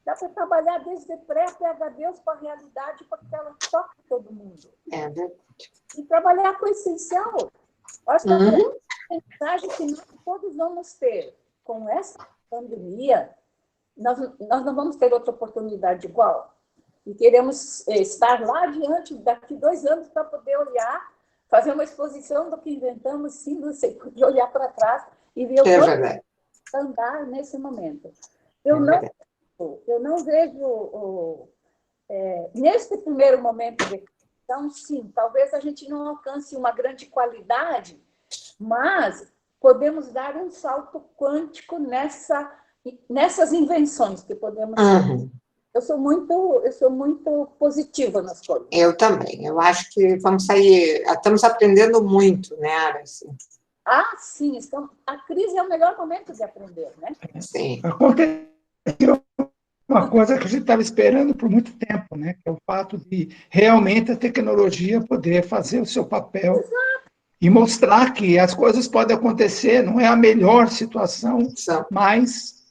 Dá para trabalhar desde pré até Deus com a realidade, porque ela toca todo mundo. E trabalhar com o essencial. Acho que a mensagem que nós todos vamos ter com essa pandemia, nós não vamos ter outra oportunidade igual. E queremos estar lá adiante, daqui 2 anos, para poder olhar, fazer uma exposição do que inventamos, sim, de olhar para trás e ver o quanto andar nesse momento. Eu não eu não vejo, neste primeiro momento de então, sim, talvez a gente não alcance uma grande qualidade, mas podemos dar um salto quântico nessas invenções que podemos fazer. Eu sou muito positiva nas coisas.
Eu também. Eu acho que vamos sair... Estamos aprendendo muito, né, Aracy?
Ah, sim. A crise é o melhor momento de aprender, né?
Sim.
Aconteceu uma coisa que a gente estava esperando por muito tempo, né? Que é o fato de realmente a tecnologia poder fazer o seu papel. Exato. E mostrar que as coisas podem acontecer, não é a melhor situação, mas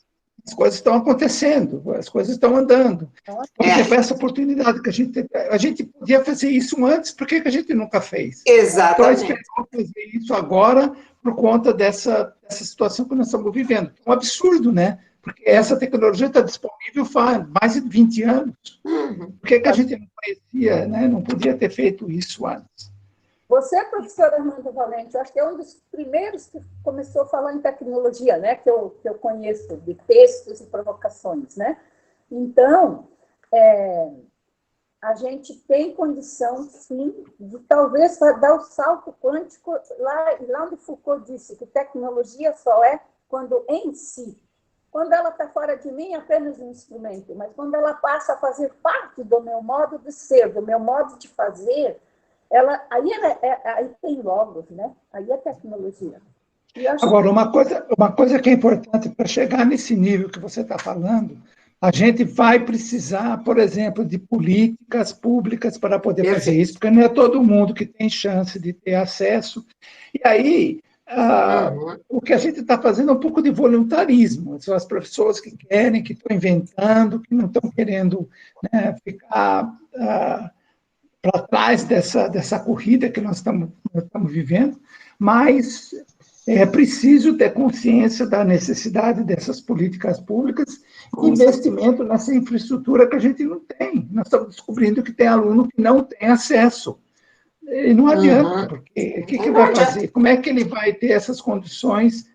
as coisas estão acontecendo, as coisas estão andando. Por exemplo, essa oportunidade que a gente podia fazer isso antes, por que a gente nunca fez?
Exatamente.
Então, esperamos fazer isso agora por conta dessa situação que nós estamos vivendo. É um absurdo, né? Porque essa tecnologia está disponível faz mais de 20 anos. Por que a gente não conhecia, né? Não podia ter feito isso antes?
Você, professora Armando Valente, acho que é um dos primeiros que começou a falar em tecnologia, né? Que eu conheço, de textos e provocações, né? Então, a gente tem condição, sim, de talvez dar o salto quântico lá onde Foucault disse que tecnologia só é quando em si. Quando ela está fora de mim, é apenas um instrumento, mas quando ela passa a fazer parte do meu modo de ser, do meu modo de fazer, aí tem logos, né? Aí é tecnologia.
Agora, uma coisa que é importante para chegar nesse nível que você está falando, a gente vai precisar, por exemplo, de políticas públicas para poder fazer isso, porque não é todo mundo que tem chance de ter acesso. E aí, o que a gente está fazendo é um pouco de voluntarismo. São as pessoas que querem, que estão inventando, que não estão querendo, né, ficar para trás dessa corrida que nós estamos vivendo, mas é preciso ter consciência da necessidade dessas políticas públicas e investimento nessa infraestrutura que a gente não tem. Nós estamos descobrindo que tem aluno que não tem acesso. E não adianta, porque o que vai fazer? Como é que ele vai ter essas condições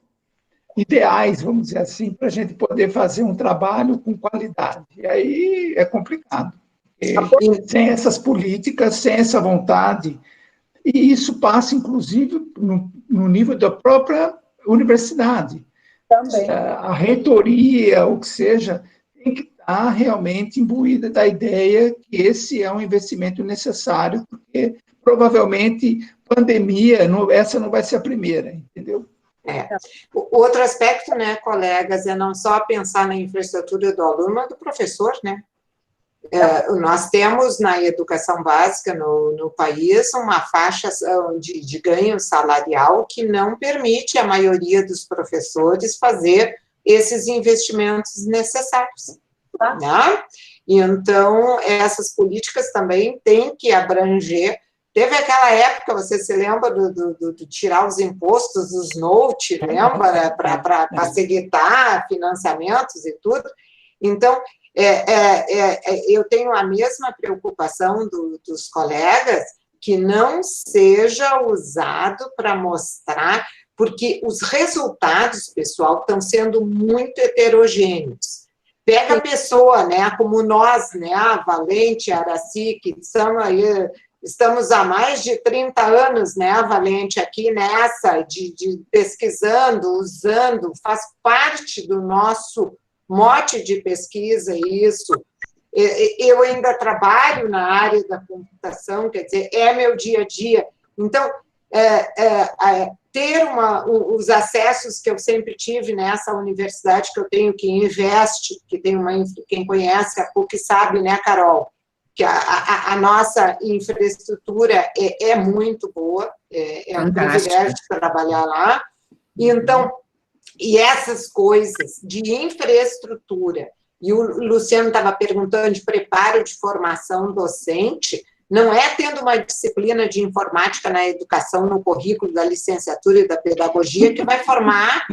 ideais, vamos dizer assim, para a gente poder fazer um trabalho com qualidade? E aí é complicado. Sem essas políticas, sem essa vontade, e isso passa, inclusive, no nível da própria universidade.
Também.
A reitoria, o que seja, tem que estar realmente imbuída da ideia que esse é um investimento necessário, porque provavelmente pandemia, essa não vai ser a primeira, entendeu?
O outro aspecto, né, colegas, é não só pensar na infraestrutura do aluno, mas do professor, né? Nós temos na educação básica no país uma faixa de ganho salarial que não permite a maioria dos professores fazer esses investimentos necessários. Né? Então, essas políticas também têm que abranger. Teve aquela época, você se lembra de tirar os impostos dos notes, lembra? Para facilitar financiamentos e tudo. Então, eu tenho a mesma preocupação dos colegas que não seja usado para mostrar, porque os resultados, pessoal, estão sendo muito heterogêneos. Pega a pessoa, né, como nós, né, a Valente, a Aracy, que estamos há mais de 30 anos, né, a Valente, aqui nessa, de pesquisando, usando, faz parte do nosso mote de pesquisa, isso. Eu ainda trabalho na área da computação, quer dizer, é meu dia a dia. Então, ter os acessos que eu sempre tive nessa universidade que eu tenho, que investe, que tem quem conhece a PUC sabe, né, Carol, que a nossa infraestrutura é muito boa, é um privilégio trabalhar lá. Então, e essas coisas de infraestrutura, e o Luciano estava perguntando de preparo de formação docente, não é tendo uma disciplina de informática na educação, no currículo da licenciatura e da pedagogia, que vai formar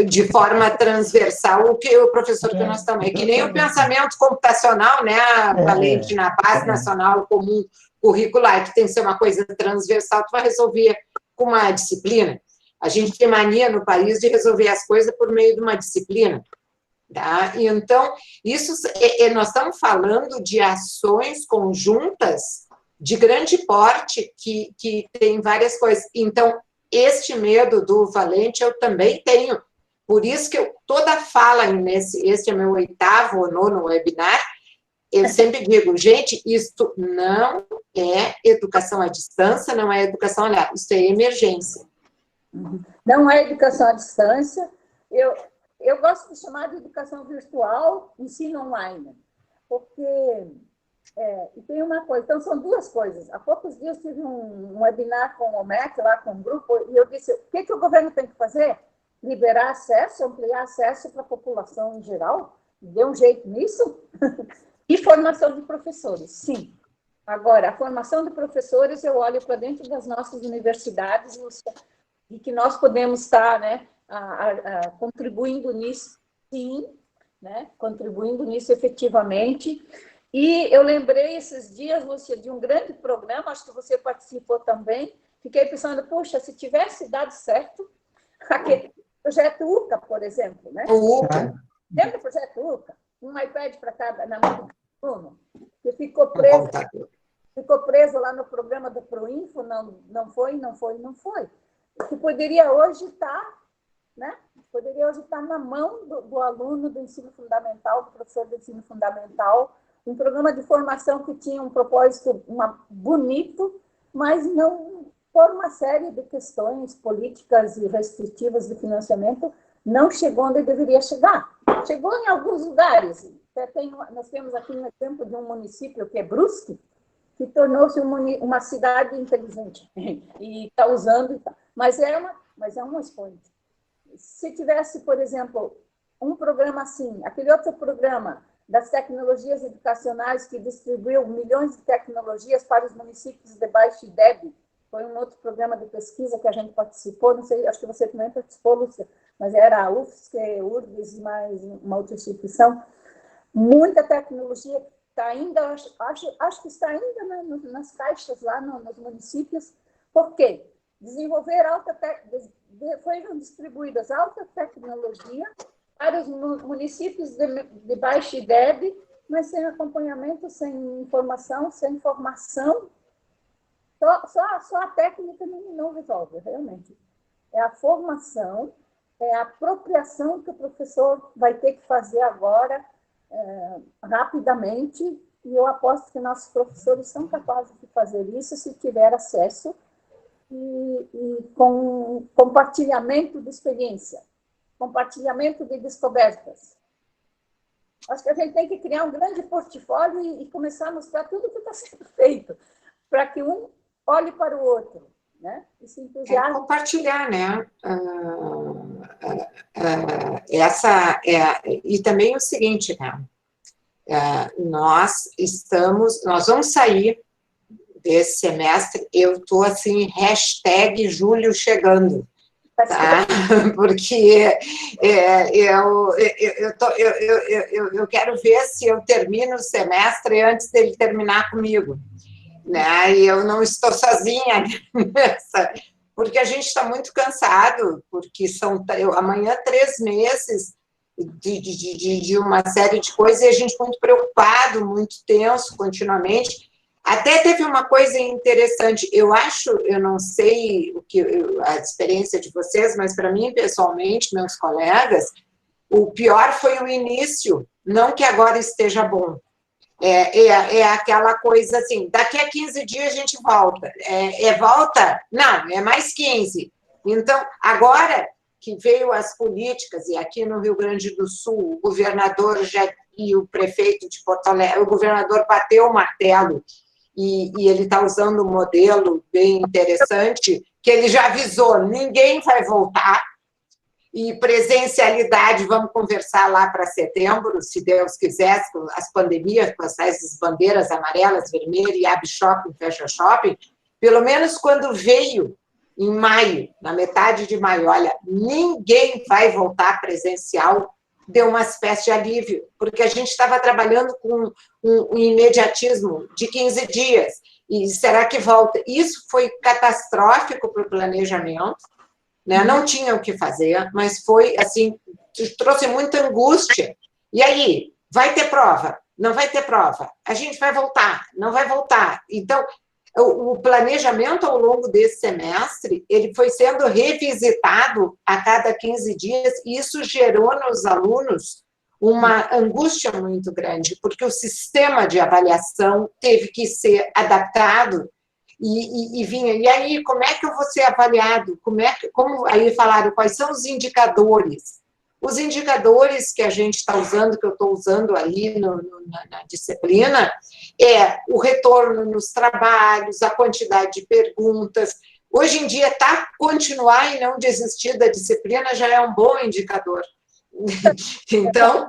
de forma transversal o professor que nós estamos. É que nem o pensamento computacional, né, Valente, na base nacional comum curricular, que tem que ser uma coisa transversal, tu vai resolver com uma disciplina. A gente tem mania no país de resolver as coisas por meio de uma disciplina. Tá? E então, isso, nós estamos falando de ações conjuntas de grande porte que tem várias coisas. Então, este medo do valente eu também tenho. Por isso que toda fala este é meu 8º ou 9º webinar, eu sempre digo, gente, isto não é educação à distância, não é educação online, isso é emergência.
Não é educação à distância. Eu gosto de chamar de educação virtual, ensino online, porque e tem uma coisa, então são duas coisas. Há poucos dias tive um webinar com o MEC, lá com um grupo, e eu disse, o que o governo tem que fazer? Liberar acesso, ampliar acesso para a população em geral? Deu um jeito nisso? E formação de professores, sim. Agora, a formação de professores, eu olho para dentro das nossas universidades e que nós podemos estar, né, contribuindo nisso, sim, né, contribuindo nisso efetivamente. E eu lembrei esses dias, Lúcia, de um grande programa, acho que você participou também, fiquei pensando, puxa, se tivesse dado certo, aquele projeto UCA, por exemplo, né?
O UCA.
Lembra do projeto UCA? Um iPad para cada, na mão do aluno, que ficou preso lá no programa do Proinfo, não foi. Que poderia hoje estar, né? Poderia hoje estar na mão do aluno do ensino fundamental, do professor do ensino fundamental, um programa de formação que tinha um propósito bonito, mas não, por uma série de questões políticas e restritivas de financiamento, não chegou onde deveria chegar. Chegou em alguns lugares. Nós temos aqui um exemplo de um município que é Brusque, que tornou-se uma cidade inteligente e está usando, mas é uma escolha. Se tivesse, por exemplo, um programa assim, aquele outro programa das tecnologias educacionais que distribuiu milhões de tecnologias para os municípios de baixo IDEB, foi um outro programa de pesquisa que a gente participou, não sei, acho que você também participou, Lúcia, mas era a UFSC, URGS, mais uma outra instituição. Muita tecnologia está ainda, acho que está ainda nas caixas lá nos municípios. Por quê? Foram distribuídas alta tecnologia para os municípios de baixo IDEB, mas sem acompanhamento, sem informação, sem formação. Só a técnica não resolve, realmente. É a formação, é a apropriação que o professor vai ter que fazer agora, rapidamente, e eu aposto que nossos professores são capazes de fazer isso se tiver acesso e com compartilhamento de experiência, compartilhamento de descobertas. Acho que a gente tem que criar um grande portfólio e começar a mostrar tudo o que está sendo feito, para que um olhe para o outro, né? E se entusiasme.
Compartilhar, né? E também o seguinte, né? Nós vamos sair desse semestre, eu estou assim, #Júlio chegando, tá? Porque eu quero ver se eu termino o semestre antes dele terminar comigo, né? E eu não estou sozinha nessa, porque a gente está muito cansado, porque amanhã 3 meses de uma série de coisas, e a gente muito preocupado, muito tenso continuamente. Até teve uma coisa interessante, eu não sei a experiência de vocês, mas para mim, pessoalmente, meus colegas, o pior foi o início, não que agora esteja bom. É aquela coisa assim, daqui a 15 dias a gente volta. Volta? Não, é mais 15. Então, agora que veio as políticas, e aqui no Rio Grande do Sul, o governador e o prefeito de Porto Alegre, o governador bateu o martelo, e ele está usando um modelo bem interessante, que ele já avisou, ninguém vai voltar, e presencialidade, vamos conversar lá para setembro, se Deus quiser, com as pandemias, com essas bandeiras amarelas, vermelhas, e abre shopping, fecha shopping, pelo menos quando veio, em maio, na metade de maio, olha, ninguém vai voltar presencial, deu uma espécie de alívio, porque a gente estava trabalhando com um imediatismo de 15 dias, e será que volta? Isso foi catastrófico para o planejamento, né? Não tinha o que fazer, mas foi, assim, trouxe muita angústia. E aí, vai ter prova? Não vai ter prova? A gente vai voltar? Não vai voltar? Então, o planejamento ao longo desse semestre, ele foi sendo revisitado a cada 15 dias, e isso gerou nos alunos uma angústia muito grande, porque o sistema de avaliação teve que ser adaptado e vinha. E aí, como é que eu vou ser avaliado? Como aí falaram, quais são os indicadores? Os indicadores que a gente está usando, que eu estou usando ali na disciplina, é o retorno nos trabalhos, a quantidade de perguntas. Hoje em dia, continuar e não desistir da disciplina já é um bom indicador. Então,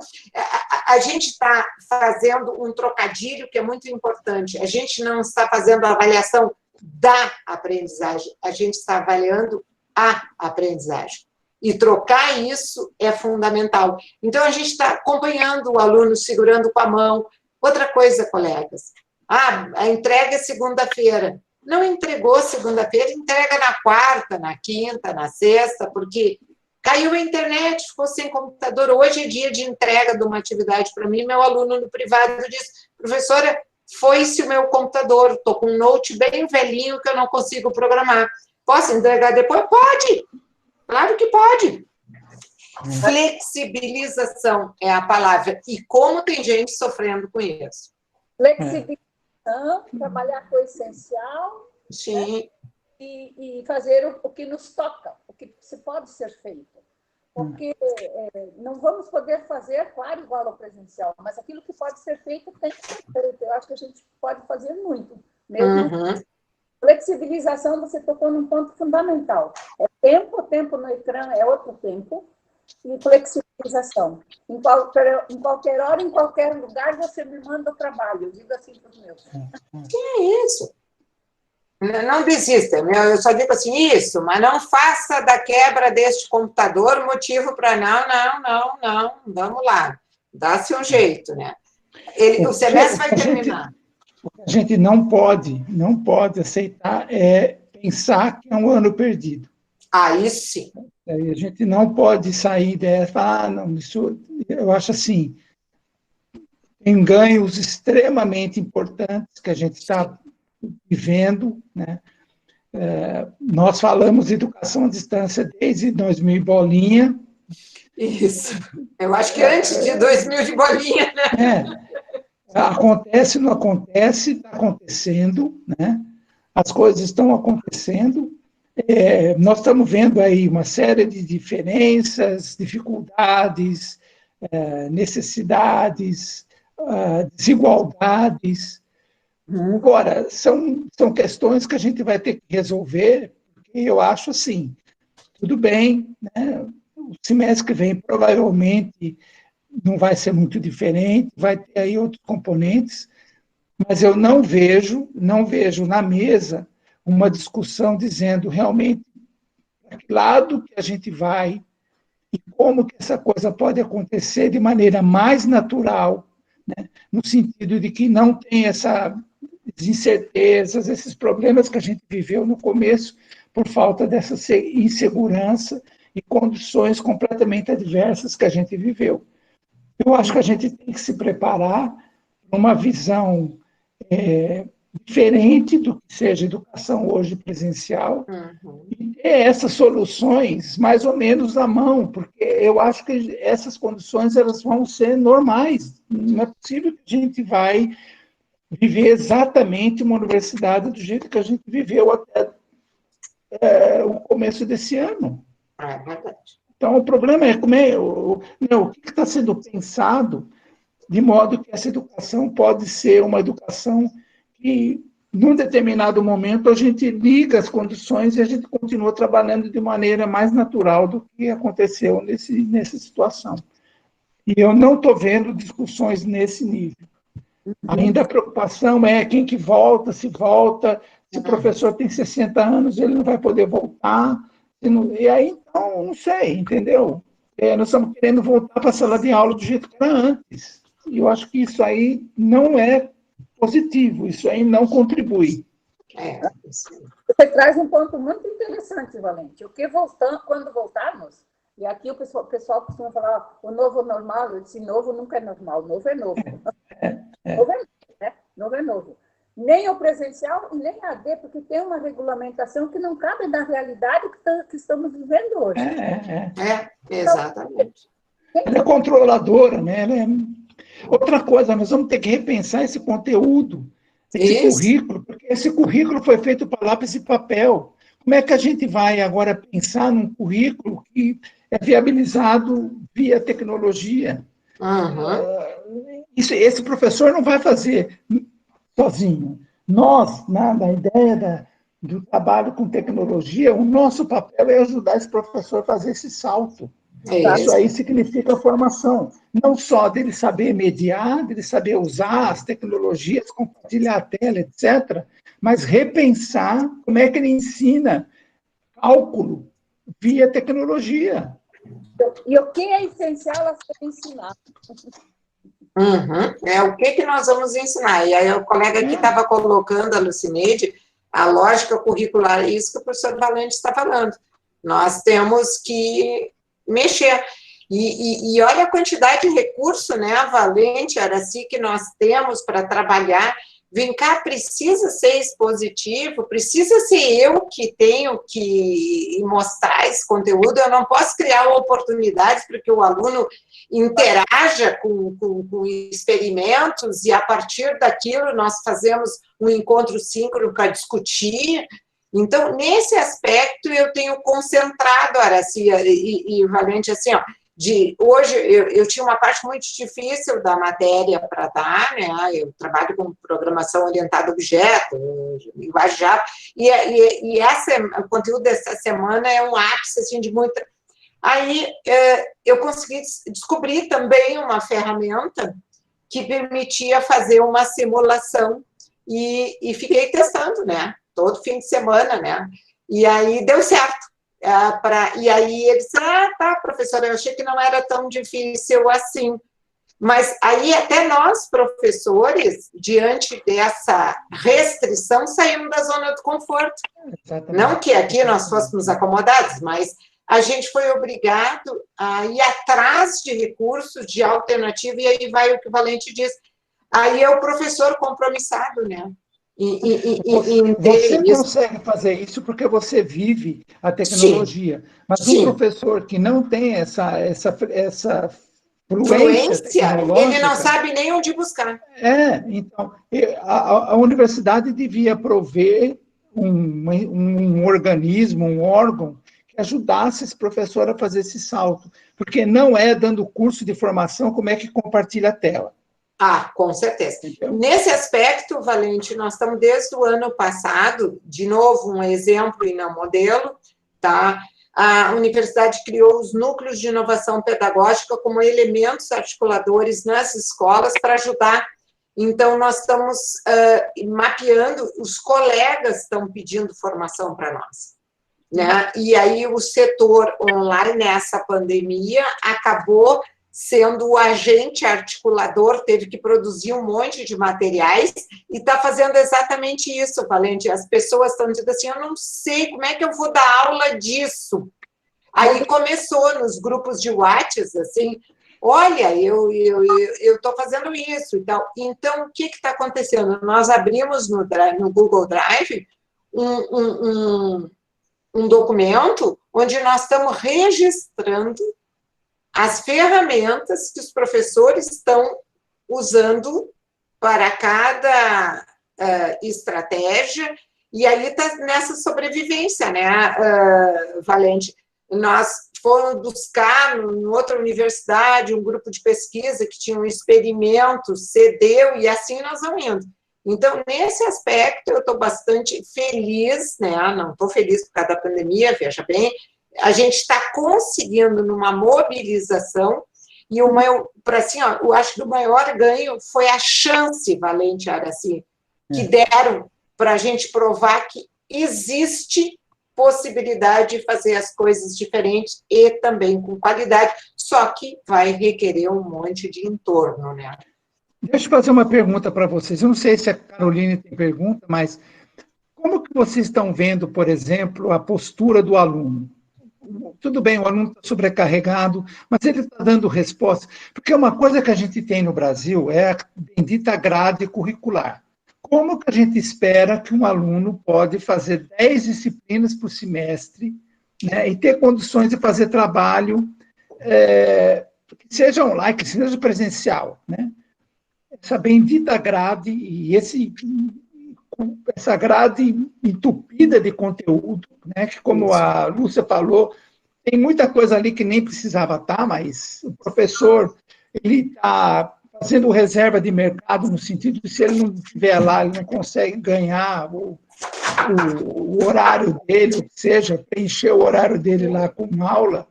a gente está fazendo um trocadilho que é muito importante. A gente não está fazendo a avaliação da aprendizagem, a gente está avaliando a aprendizagem. E trocar isso é fundamental. Então, a gente está acompanhando o aluno, segurando com a mão. Outra coisa, colegas, a entrega é segunda-feira. Não entregou segunda-feira, entrega na quarta, na quinta, na sexta, porque caiu a internet, ficou sem computador. Hoje é dia de entrega de uma atividade para mim. Meu aluno no privado disse, professora, foi-se o meu computador, estou com um note bem velhinho que eu não consigo programar. Posso entregar depois? Pode! Claro que pode. Flexibilização é a palavra. E como tem gente sofrendo com isso?
Flexibilização, trabalhar com o essencial.
Sim.
Né? E fazer o que nos toca, o que se pode ser feito. Porque não vamos poder fazer, claro, igual ao presencial, mas aquilo que pode ser feito tem que ser feito. Eu acho que a gente pode fazer muito. Mesmo. Flexibilização, você tocou num ponto fundamental. Tempo no ecrã é outro tempo, e flexibilização. Em qualquer hora, em qualquer lugar, você me manda o trabalho. Eu digo assim para os meus.
Que é isso? Não desista, eu só digo assim, isso, mas não faça da quebra deste computador motivo para não, vamos lá, dá-se um jeito, né? O semestre vai terminar.
O que a gente não pode aceitar é pensar que é um ano perdido.
Aí sim.
A gente não pode sair dessa, falar, não, isso, eu acho assim, tem ganhos extremamente importantes que a gente está vivendo, né? Nós falamos de educação à distância desde 2000 e bolinha.
Isso. Eu acho que antes de 2000 de bolinha, né?
Acontece, não acontece, está acontecendo, né? As coisas estão acontecendo. Nós estamos vendo aí uma série de diferenças, dificuldades, necessidades, desigualdades. Agora, são questões que a gente vai ter que resolver, porque eu acho assim, tudo bem, né? O semestre que vem provavelmente não vai ser muito diferente, vai ter aí outros componentes, mas eu não vejo na mesa uma discussão dizendo realmente para que lado que a gente vai e como que essa coisa pode acontecer de maneira mais natural, né? No sentido de que não tem essas incertezas, esses problemas que a gente viveu no começo por falta dessa insegurança e condições completamente adversas que a gente viveu. Eu acho que a gente tem que se preparar para uma visão diferente do que seja educação hoje presencial, e ter essas soluções mais ou menos à mão, porque eu acho que essas condições elas vão ser normais. Não é possível que a gente vai viver exatamente uma universidade do jeito que a gente viveu até o começo desse ano.
É verdade.
Então, o problema é o que está sendo pensado de modo que essa educação pode ser uma educação que, num determinado momento, a gente liga as condições e a gente continua trabalhando de maneira mais natural do que aconteceu nessa situação. E eu não estou vendo discussões nesse nível. Ainda a preocupação é quem que volta, se o professor tem 60 anos, ele não vai poder voltar. E aí, então, não sei, entendeu? Nós estamos querendo voltar para a sala de aula do jeito que era antes. E eu acho que isso aí não é positivo, isso aí não contribui.
Você traz um ponto muito interessante, Valente. O que quando voltarmos, e aqui o pessoal costuma falar o novo normal, eu disse, novo nunca é normal, novo é novo. Novo é novo, né? Novo é novo. Nem o presencial e nem a AD, porque tem uma regulamentação que não cabe na realidade que estamos vivendo hoje.
Exatamente.
Ela é controladora, né? Outra coisa, nós vamos ter que repensar esse conteúdo, esse currículo, porque esse currículo foi feito para lápis e papel. Como é que a gente vai agora pensar num currículo que é viabilizado via tecnologia? Esse professor não vai fazer sozinho. Nós, na ideia do trabalho com tecnologia, o nosso papel é ajudar esse professor a fazer esse salto. Isso aí significa formação, não só dele saber mediar, dele saber usar as tecnologias, compartilhar a tela, etc., mas repensar como é que ele ensina cálculo via tecnologia.
E o que é essencial a ser ensinado?
O que nós vamos ensinar? E aí o colega que estava colocando, a Lucineide, a lógica curricular, isso que o professor Valente está falando. Nós temos que mexer. E olha a quantidade de recurso, né, Valente, Araci, que nós temos para trabalhar. Vem cá, precisa ser expositivo, precisa ser eu que tenho que mostrar esse conteúdo, eu não posso criar oportunidades para que o aluno interaja com experimentos e, a partir daquilo, nós fazemos um encontro síncrono para discutir. Então, nesse aspecto, eu tenho concentrado, Araci e Valente, assim, ó, hoje, eu tinha uma parte muito difícil da matéria para dar, né? Eu trabalho com programação orientada a objeto, linguagem Java, e o conteúdo dessa semana é um ápice, assim, de muita... Aí, eu consegui descobrir também uma ferramenta que permitia fazer uma simulação, e fiquei testando, né? Todo fim de semana, né? E aí, deu certo. E aí ele disse, tá, professora, eu achei que não era tão difícil assim. Mas aí até nós, professores, diante dessa restrição, saímos da zona do conforto. Exatamente. Não que aqui nós fôssemos acomodados, mas a gente foi obrigado a ir atrás de recursos, de alternativa, e aí vai o que o Valente diz. Aí é o professor compromissado, né?
Você consegue fazer isso porque você vive a tecnologia. Mas um professor que não tem essa fluência,
ele não sabe nem onde buscar.
Então, a universidade devia prover um organismo, um órgão, que ajudasse esse professor a fazer esse salto. Porque não é dando curso de formação como é que compartilha a tela.
Com certeza. Nesse aspecto, Valente, nós estamos desde o ano passado, de novo, um exemplo e não modelo, tá? A universidade criou os núcleos de inovação pedagógica como elementos articuladores nas escolas para ajudar. Então, nós estamos mapeando, os colegas estão pedindo formação para nós, né? E aí o setor online, nessa pandemia, acabou sendo o agente articulador, teve que produzir um monte de materiais e está fazendo exatamente isso, Valente. As pessoas estão dizendo assim, eu não sei como é que eu vou dar aula disso. Aí começou nos grupos de WhatsApp, assim, olha, eu estou fazendo isso e tal. Então, o que está acontecendo? Nós abrimos no Google Drive um documento onde nós estamos registrando as ferramentas que os professores estão usando para cada estratégia, e aí está nessa sobrevivência, né, Valente? Nós fomos buscar em outra universidade um grupo de pesquisa que tinha um experimento, cedeu, e assim nós vamos indo. Então, nesse aspecto, eu estou bastante feliz, né? Não estou feliz por causa da pandemia, veja bem, a gente está conseguindo numa mobilização, e assim, eu acho que o maior ganho foi a chance, Valente, Araci, que deram para a gente provar que existe possibilidade de fazer as coisas diferentes e também com qualidade, só que vai requerer um monte de entorno, né?
Deixa eu fazer uma pergunta para vocês. Eu não sei se a Caroline tem pergunta, mas como que vocês estão vendo, por exemplo, a postura do aluno? Tudo bem, o aluno está sobrecarregado, mas ele está dando resposta. Porque uma coisa que a gente tem no Brasil é a bendita grade curricular. Como que a gente espera que um aluno pode fazer 10 disciplinas por semestre, né, e ter condições de fazer trabalho que seja online, que seja presencial, né? Essa bendita grade e essa grade entupida de conteúdo, né, que, como a Lúcia falou, tem muita coisa ali que nem precisava estar, mas o professor ele está fazendo reserva de mercado, no sentido de se ele não estiver lá, ele não consegue ganhar o horário dele, ou seja, preencher o horário dele lá com aula,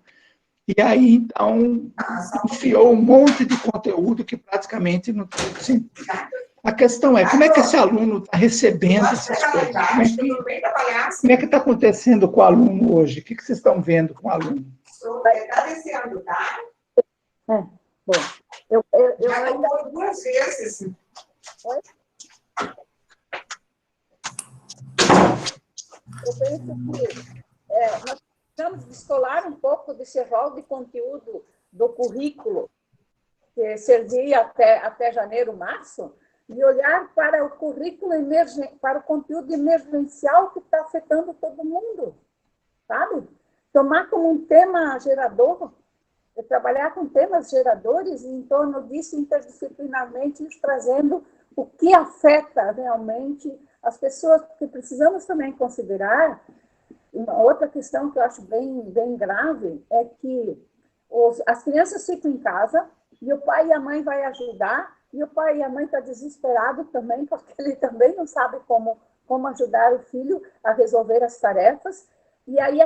e aí, então, enfiou um monte de conteúdo que praticamente não tem sentido. A questão é, como é que esse aluno está recebendo essas coisas? Como é que está acontecendo com o aluno hoje? O que vocês estão vendo com o aluno?
Está descendo, tá?
Bom, eu
já tomou 2 vezes.
Oi? Eu penso que nós precisamos descolar um pouco desse rol de conteúdo do currículo que servia até janeiro, março, e olhar para o currículo para o conteúdo emergencial que está afetando todo mundo, sabe? Tomar como um tema gerador, trabalhar com temas geradores e em torno disso interdisciplinarmente ir trazendo o que afeta realmente as pessoas, porque precisamos também considerar uma outra questão que eu acho bem grave, é que as crianças ficam em casa e o pai e a mãe vai ajudar, e o pai e a mãe estão desesperados também, porque ele também não sabe como ajudar o filho a resolver as tarefas, e aí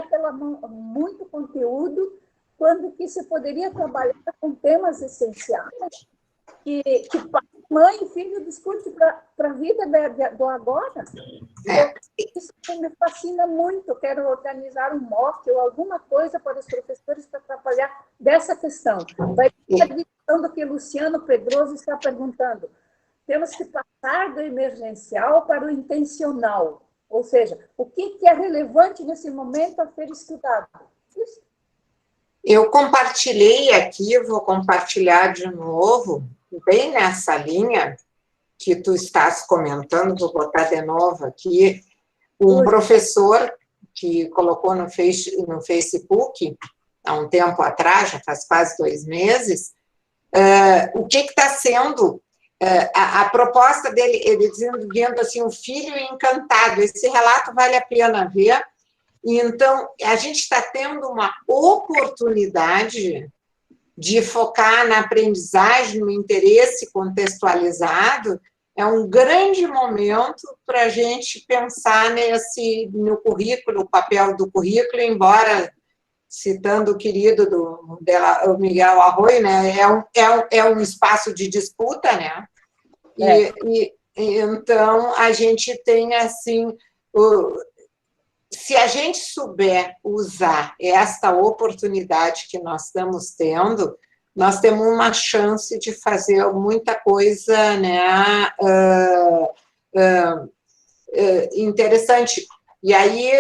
muito conteúdo, quando que se poderia trabalhar com temas essenciais, que pai, mãe e filho discutem para a vida do agora. Isso me fascina muito. Quero organizar um mock ou alguma coisa para os professores para trabalhar dessa questão. Vai ter a questão do que Luciano Pedroso está perguntando. Temos que passar do emergencial para o intencional. Ou seja, o que é relevante nesse momento a ser estudado? Isso.
Eu compartilhei aqui, vou compartilhar de novo, bem nessa linha que tu estás comentando, vou botar de novo aqui, um professor que colocou no Facebook, há um tempo atrás, já faz quase 2 meses, o que está sendo a proposta dele, ele dizendo assim, o filho encantado, esse relato vale a pena ver. E então, a gente está tendo uma oportunidade de focar na aprendizagem, no interesse contextualizado. É um grande momento para a gente pensar no currículo, o papel do currículo, embora, citando o querido o Miguel Arroyo, né, é um espaço de disputa, né? E então, a gente tem, assim, se a gente souber usar esta oportunidade que nós estamos tendo, nós temos uma chance de fazer muita coisa, né, interessante. E aí,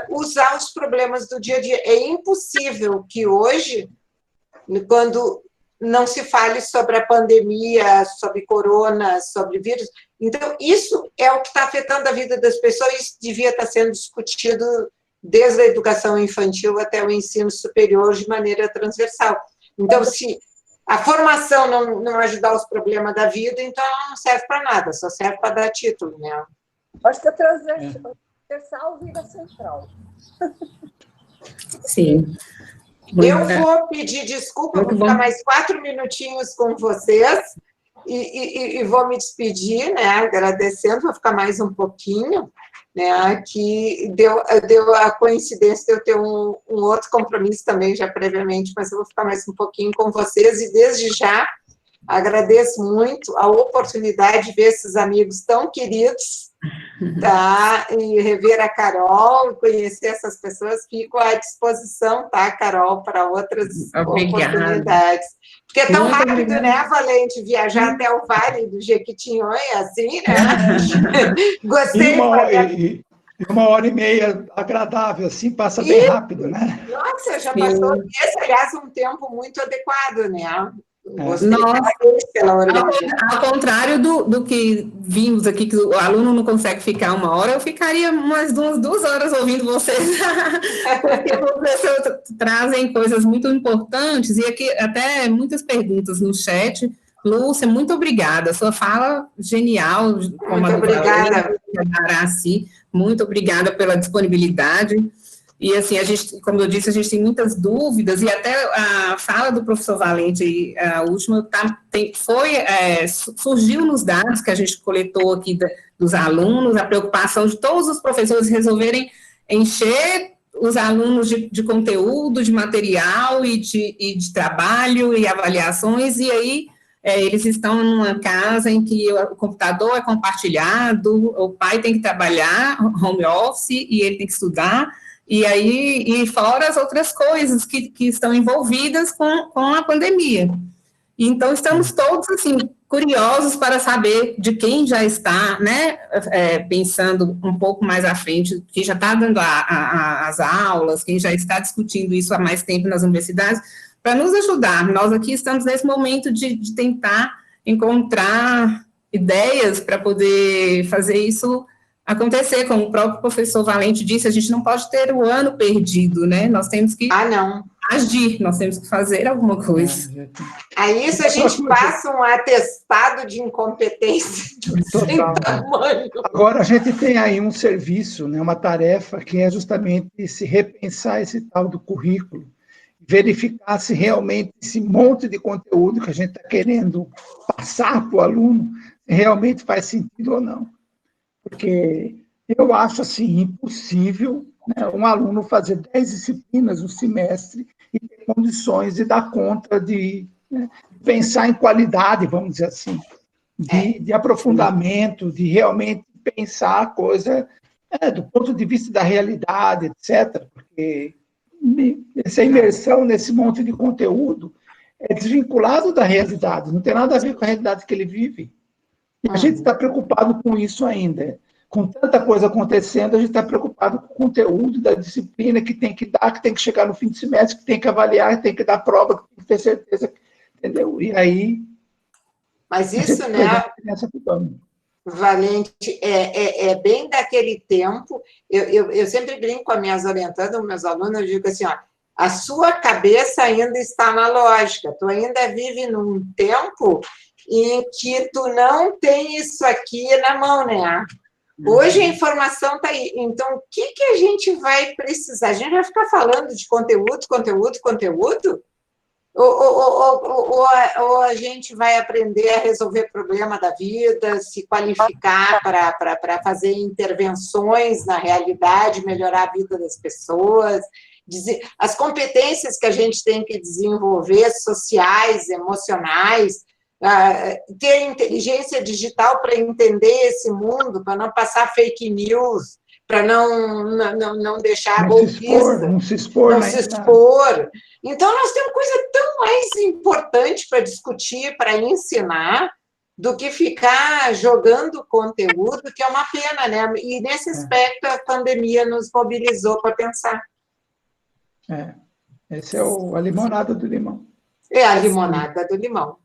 usar os problemas do dia a dia. É impossível que hoje, quando não se fale sobre a pandemia, sobre corona, sobre vírus. Então, isso é o que está afetando a vida das pessoas, isso devia estar sendo discutido desde a educação infantil até o ensino superior de maneira transversal. Então, se a formação não ajudar os problemas da vida, então ela não serve para nada, só serve para dar título, né?
Acho que a transversal vira central.
Sim.
Eu vou pedir desculpa, vou ficar mais 4 minutinhos com vocês e vou me despedir, né, agradecendo, vou ficar mais um pouquinho, né, que deu a coincidência de eu ter um outro compromisso também já previamente, mas eu vou ficar mais um pouquinho com vocês e desde já agradeço muito a oportunidade de ver esses amigos tão queridos, tá? E rever a Carol, conhecer essas pessoas, fico à disposição, tá, Carol, para outras oportunidades. Porque é tão muito rápido, obrigada, né, Valente, viajar até o Vale do Jequitinhonha, assim, né? Gostei.
Uma hora e meia agradável, assim, passa bem rápido, né?
Nossa, já passou. Esse, aliás, um tempo muito adequado, né? Gostei
Nossa,
pela organização.
ao contrário do que vimos aqui, que o aluno não consegue ficar uma hora, eu ficaria umas 2 horas ouvindo vocês, porque vocês trazem coisas muito importantes, e aqui até muitas perguntas no chat. Lúcia, muito obrigada, sua fala genial, como
Muito obrigada.
Araci, muito obrigada pela disponibilidade. E, assim, a gente, como eu disse, a gente tem muitas dúvidas, e até a fala do professor Valente, a última, surgiu nos dados que a gente coletou aqui dos alunos, a preocupação de todos os professores resolverem encher os alunos de conteúdo, de material e de trabalho e avaliações, e aí eles estão numa casa em que o computador é compartilhado, o pai tem que trabalhar, home office, e ele tem que estudar, e fora as outras coisas que estão envolvidas com a pandemia. Então, estamos todos, assim, curiosos para saber de quem já está, né, pensando um pouco mais à frente, quem já está dando as aulas, quem já está discutindo isso há mais tempo nas universidades, para nos ajudar. Nós aqui estamos nesse momento de tentar encontrar ideias para poder fazer isso acontecer, como o próprio professor Valente disse, a gente não pode ter o ano perdido, né? Nós temos que agir, nós temos que fazer alguma coisa.
A isso a gente passa um atestado de incompetência sem tamanho.
Agora a gente tem aí um serviço, né, uma tarefa que é justamente se repensar esse tal do currículo, verificar se realmente esse monte de conteúdo que a gente está querendo passar para o aluno realmente faz sentido ou não. Porque eu acho, assim, impossível, né, um aluno fazer 10 disciplinas no semestre e ter condições de dar conta de, né, pensar em qualidade, vamos dizer assim, de aprofundamento, de realmente pensar a coisa do ponto de vista da realidade, etc. Porque essa imersão nesse monte de conteúdo é desvinculado da realidade, não tem nada a ver com a realidade que ele vive. E a gente está preocupado com isso ainda. Com tanta coisa acontecendo, a gente está preocupado com o conteúdo da disciplina que tem que dar, que tem que chegar no fim de semestre, que tem que avaliar, que tem que dar prova, que tem que ter certeza, entendeu? E aí...
Mas isso, né, Valente, é bem daquele tempo. Eu sempre brinco com as minhas orientandas, meus alunos, eu digo assim, ó, a sua cabeça ainda está na lógica, tu ainda vive num tempo em que tu não tem isso aqui na mão, né? Hoje a informação está aí. Então, o que a gente vai precisar? A gente vai ficar falando de conteúdo? Ou a gente vai aprender a resolver problema da vida, se qualificar para fazer intervenções na realidade, melhorar a vida das pessoas, as competências que a gente tem que desenvolver, sociais, emocionais, ter inteligência digital para entender esse mundo, para não passar fake news, para não deixar golpista,
não se expor.
Então, nós temos coisa tão mais importante para discutir, para ensinar, do que ficar jogando conteúdo, que é uma pena, né? E, nesse aspecto, a pandemia nos mobilizou para pensar.
Esse é a limonada do limão.
É a limonada do limão.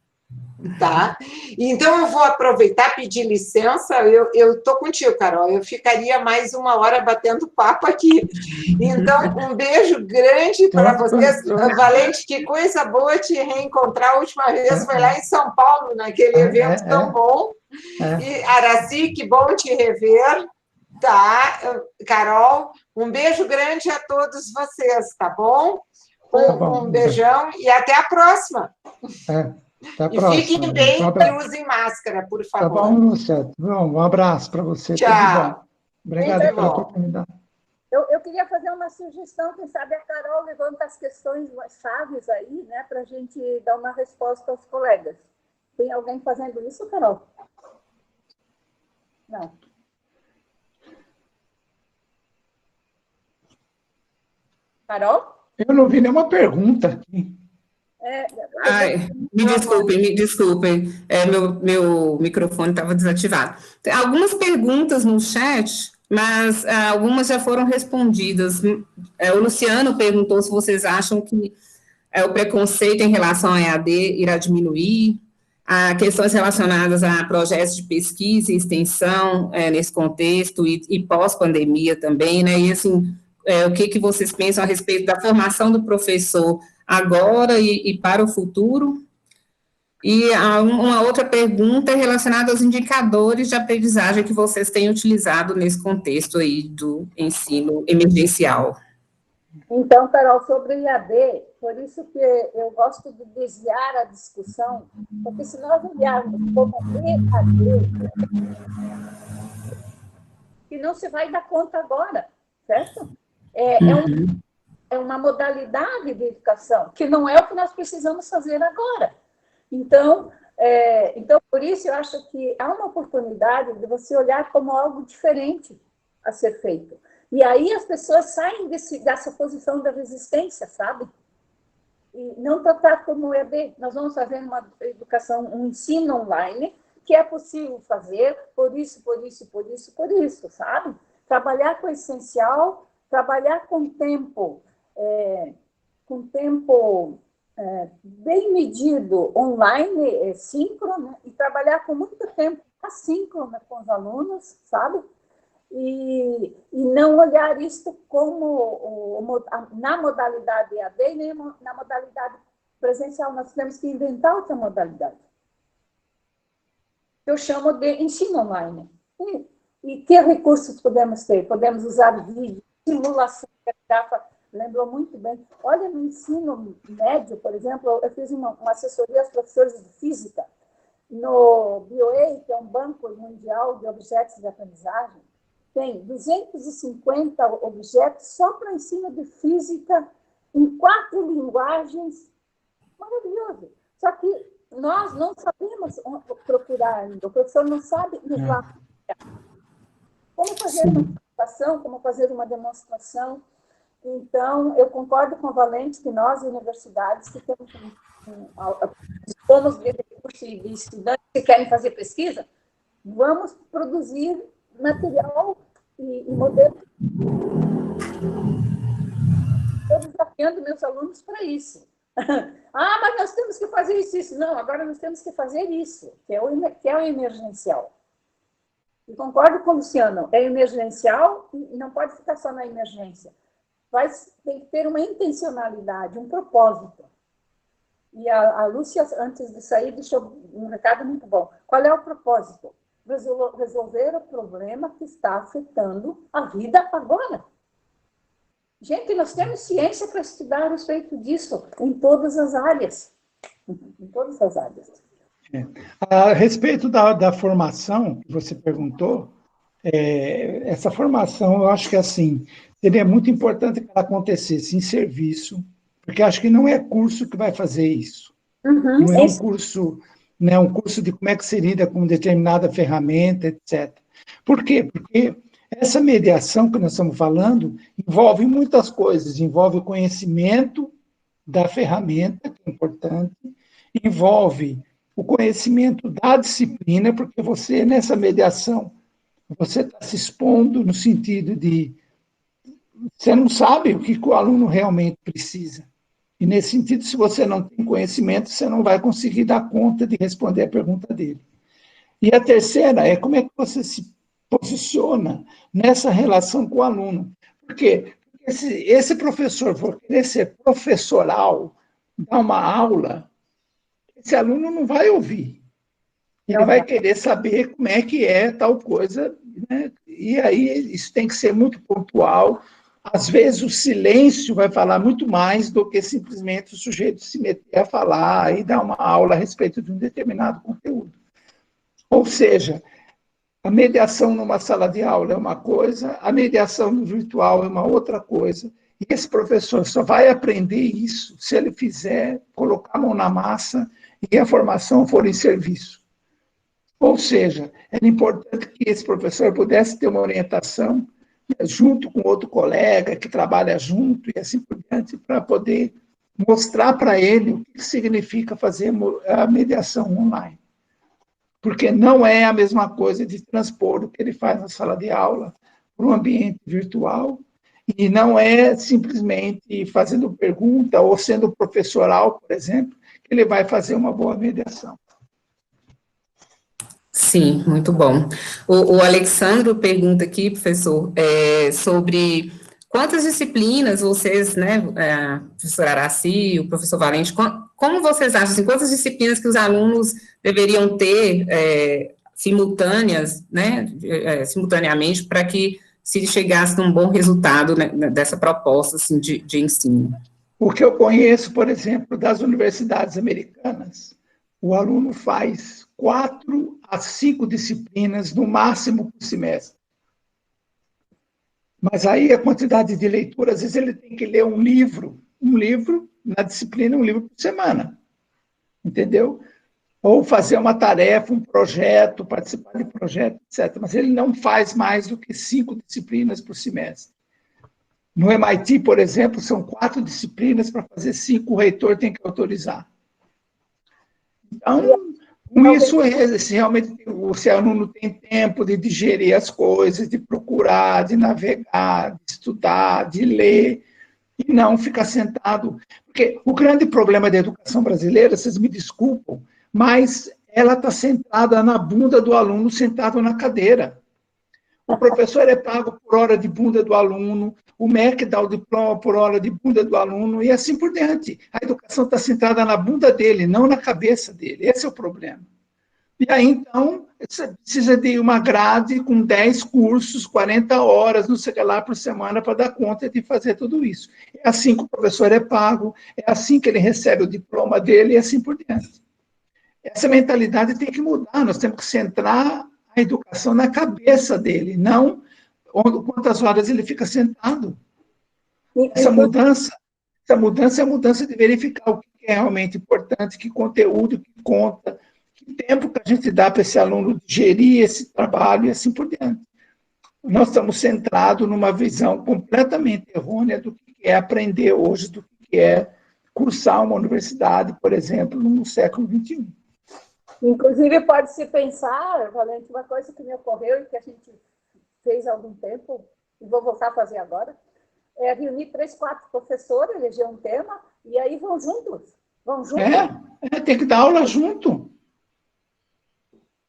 Tá? Então, eu vou aproveitar, pedir licença, eu estou contigo, Carol, eu ficaria mais 1 hora batendo papo aqui. Então, um beijo grande para vocês. Valente, que coisa boa te reencontrar. A última vez foi lá em São Paulo, naquele evento tão bom. E, Araci, que bom te rever. Tá? Carol, um beijo grande a todos vocês, tá bom? Um beijão e até a próxima. E fiquem bem e usem máscara, por favor.
Tá bom, Lúcia. Um abraço para você.
Tchau.
Obrigado pela oportunidade.
Eu queria fazer uma sugestão, quem sabe a Carol levanta as questões chaves aí, né, para a gente dar uma resposta aos colegas. Tem alguém fazendo isso, Carol? Não. Carol?
Eu não vi nenhuma pergunta aqui.
Me desculpem. Meu microfone estava desativado. Tem algumas perguntas no chat, mas algumas já foram respondidas. O Luciano perguntou se vocês acham que o preconceito em relação ao EAD irá diminuir, a questões relacionadas a projetos de pesquisa e extensão nesse contexto e pós-pandemia também, né? E, assim, o que vocês pensam a respeito da formação do professor agora e para o futuro? E uma outra pergunta é relacionada aos indicadores de aprendizagem que vocês têm utilizado nesse contexto aí do ensino emergencial.
Então, Carol, sobre o IAD, por isso que eu gosto de desviar a discussão, porque se nós olharmos como EAD, que não se vai dar conta agora, certo? É uma modalidade de educação, que não é o que nós precisamos fazer agora. Então, por isso, eu acho que há uma oportunidade de você olhar como algo diferente a ser feito. E aí as pessoas saem dessa posição da resistência, sabe? E não tratar como EAD. Nós vamos fazer uma educação, um ensino online, que é possível fazer por isso, sabe? Trabalhar com o essencial, trabalhar com tempo bem medido online, síncrono, e trabalhar com muito tempo assíncrono com os alunos, sabe? E não olhar isso como na modalidade EAD, nem na modalidade presencial. Nós temos que inventar outra modalidade. Eu chamo de ensino online. E que recursos podemos ter? Podemos usar vídeo, simulação, que a Rafa lembrou muito bem. Olha, no ensino médio, por exemplo, eu fiz uma assessoria aos professores de física no BioA, que é um banco mundial de objetos de aprendizagem. Tem 250 objetos só para ensino de física em 4 linguagens. Maravilhoso. Só que nós não sabemos procurar ainda. O professor não sabe ir lá. Como fazer uma apresentação, como fazer uma demonstração. Então, eu concordo com a Valente que nós, universidades, que temos de recursos e de estudantes que querem fazer pesquisa, vamos produzir material e modelo. Estou desafiando meus alunos para isso. Mas nós temos que fazer isso. Não, agora nós temos que fazer isso, que é o emergencial. E concordo com o Luciano, é emergencial e não pode ficar só na emergência. Tem que ter uma intencionalidade, um propósito. E a Lúcia, antes de sair, deixou um recado muito bom. Qual é o propósito? Resolver o problema que está afetando a vida agora. Gente, nós temos ciência para estudar a respeito disso em todas as áreas. Em todas as áreas.
A respeito da formação que você perguntou, essa formação, eu acho que assim, seria muito importante que ela acontecesse em serviço, porque acho que não é curso que vai fazer isso. Não é um curso, né, um curso de como é que se lida com determinada ferramenta, etc. Por quê? Porque essa mediação que nós estamos falando envolve muitas coisas, envolve o conhecimento da ferramenta, que é importante, envolve o conhecimento da disciplina, porque você, nessa mediação, você está se expondo no sentido de você não sabe o que o aluno realmente precisa. E, nesse sentido, se você não tem conhecimento, você não vai conseguir dar conta de responder a pergunta dele. E a terceira é como é que você se posiciona nessa relação com o aluno. Por quê? Porque se esse professor for querer ser professoral, dar uma aula, esse aluno não vai ouvir. Ele vai querer saber como é que é tal coisa, né? E aí isso tem que ser muito pontual. Às vezes o silêncio vai falar muito mais do que simplesmente o sujeito se meter a falar e dar uma aula a respeito de um determinado conteúdo. Ou seja, a mediação numa sala de aula é uma coisa, a mediação no virtual é uma outra coisa, e esse professor só vai aprender isso se ele fizer, colocar a mão na massa e a formação for em serviço. Ou seja, era importante que esse professor pudesse ter uma orientação junto com outro colega que trabalha junto e assim por diante, para poder mostrar para ele o que significa fazer a mediação online. Porque não é a mesma coisa de transpor o que ele faz na sala de aula para o ambiente virtual, e não é simplesmente fazendo pergunta ou sendo professoral, por exemplo, que ele vai fazer uma boa mediação.
Sim, muito bom. O Alexandro pergunta aqui, professor, sobre quantas disciplinas vocês, né, professor Araci, o professor Valente, como vocês acham, assim, quantas disciplinas que os alunos deveriam ter simultâneas, né, simultaneamente, para que se chegasse a um bom resultado, né, dessa proposta, assim, de ensino?
O que eu conheço, por exemplo, das universidades americanas, o aluno faz 4 a 5 disciplinas, no máximo, por semestre. Mas aí a quantidade de leitura, às vezes ele tem que ler um livro na disciplina, um livro por semana, entendeu? Ou fazer uma tarefa, um projeto, participar de projeto, etc. Mas ele não faz mais do que 5 disciplinas por semestre. No MIT, por exemplo, são 4 disciplinas para fazer 5, o reitor tem que autorizar. Então, com isso, se realmente o aluno tem tempo de digerir as coisas, de procurar, de navegar, de estudar, de ler, e não ficar sentado. Porque o grande problema da educação brasileira, vocês me desculpam, mas ela está sentada na bunda do aluno, sentado na cadeira. O professor é pago por hora de bunda do aluno, o MEC dá o diploma por hora de bunda do aluno, e assim por diante. A educação está centrada na bunda dele, não na cabeça dele. Esse é o problema. E aí, então, você precisa de uma grade com 10 cursos, 40 horas, não sei o que lá, por semana, para dar conta de fazer tudo isso. É assim que o professor é pago, é assim que ele recebe o diploma dele, e assim por diante. Essa mentalidade tem que mudar, nós temos que centrar a educação na cabeça dele, não quantas horas ele fica sentado. Essa mudança é a mudança de verificar o que é realmente importante, que conteúdo que conta, que tempo que a gente dá para esse aluno digerir esse trabalho e assim por diante. Nós estamos centrados numa visão completamente errônea do que é aprender hoje, do que é cursar uma universidade, por exemplo, no século XXI.
Inclusive, pode-se pensar, Valente, uma coisa que me ocorreu e que a gente fez há algum tempo, e vou voltar a fazer agora, é reunir 3, 4 professores, eleger um tema, e aí vão juntos.
Tem que dar aula junto.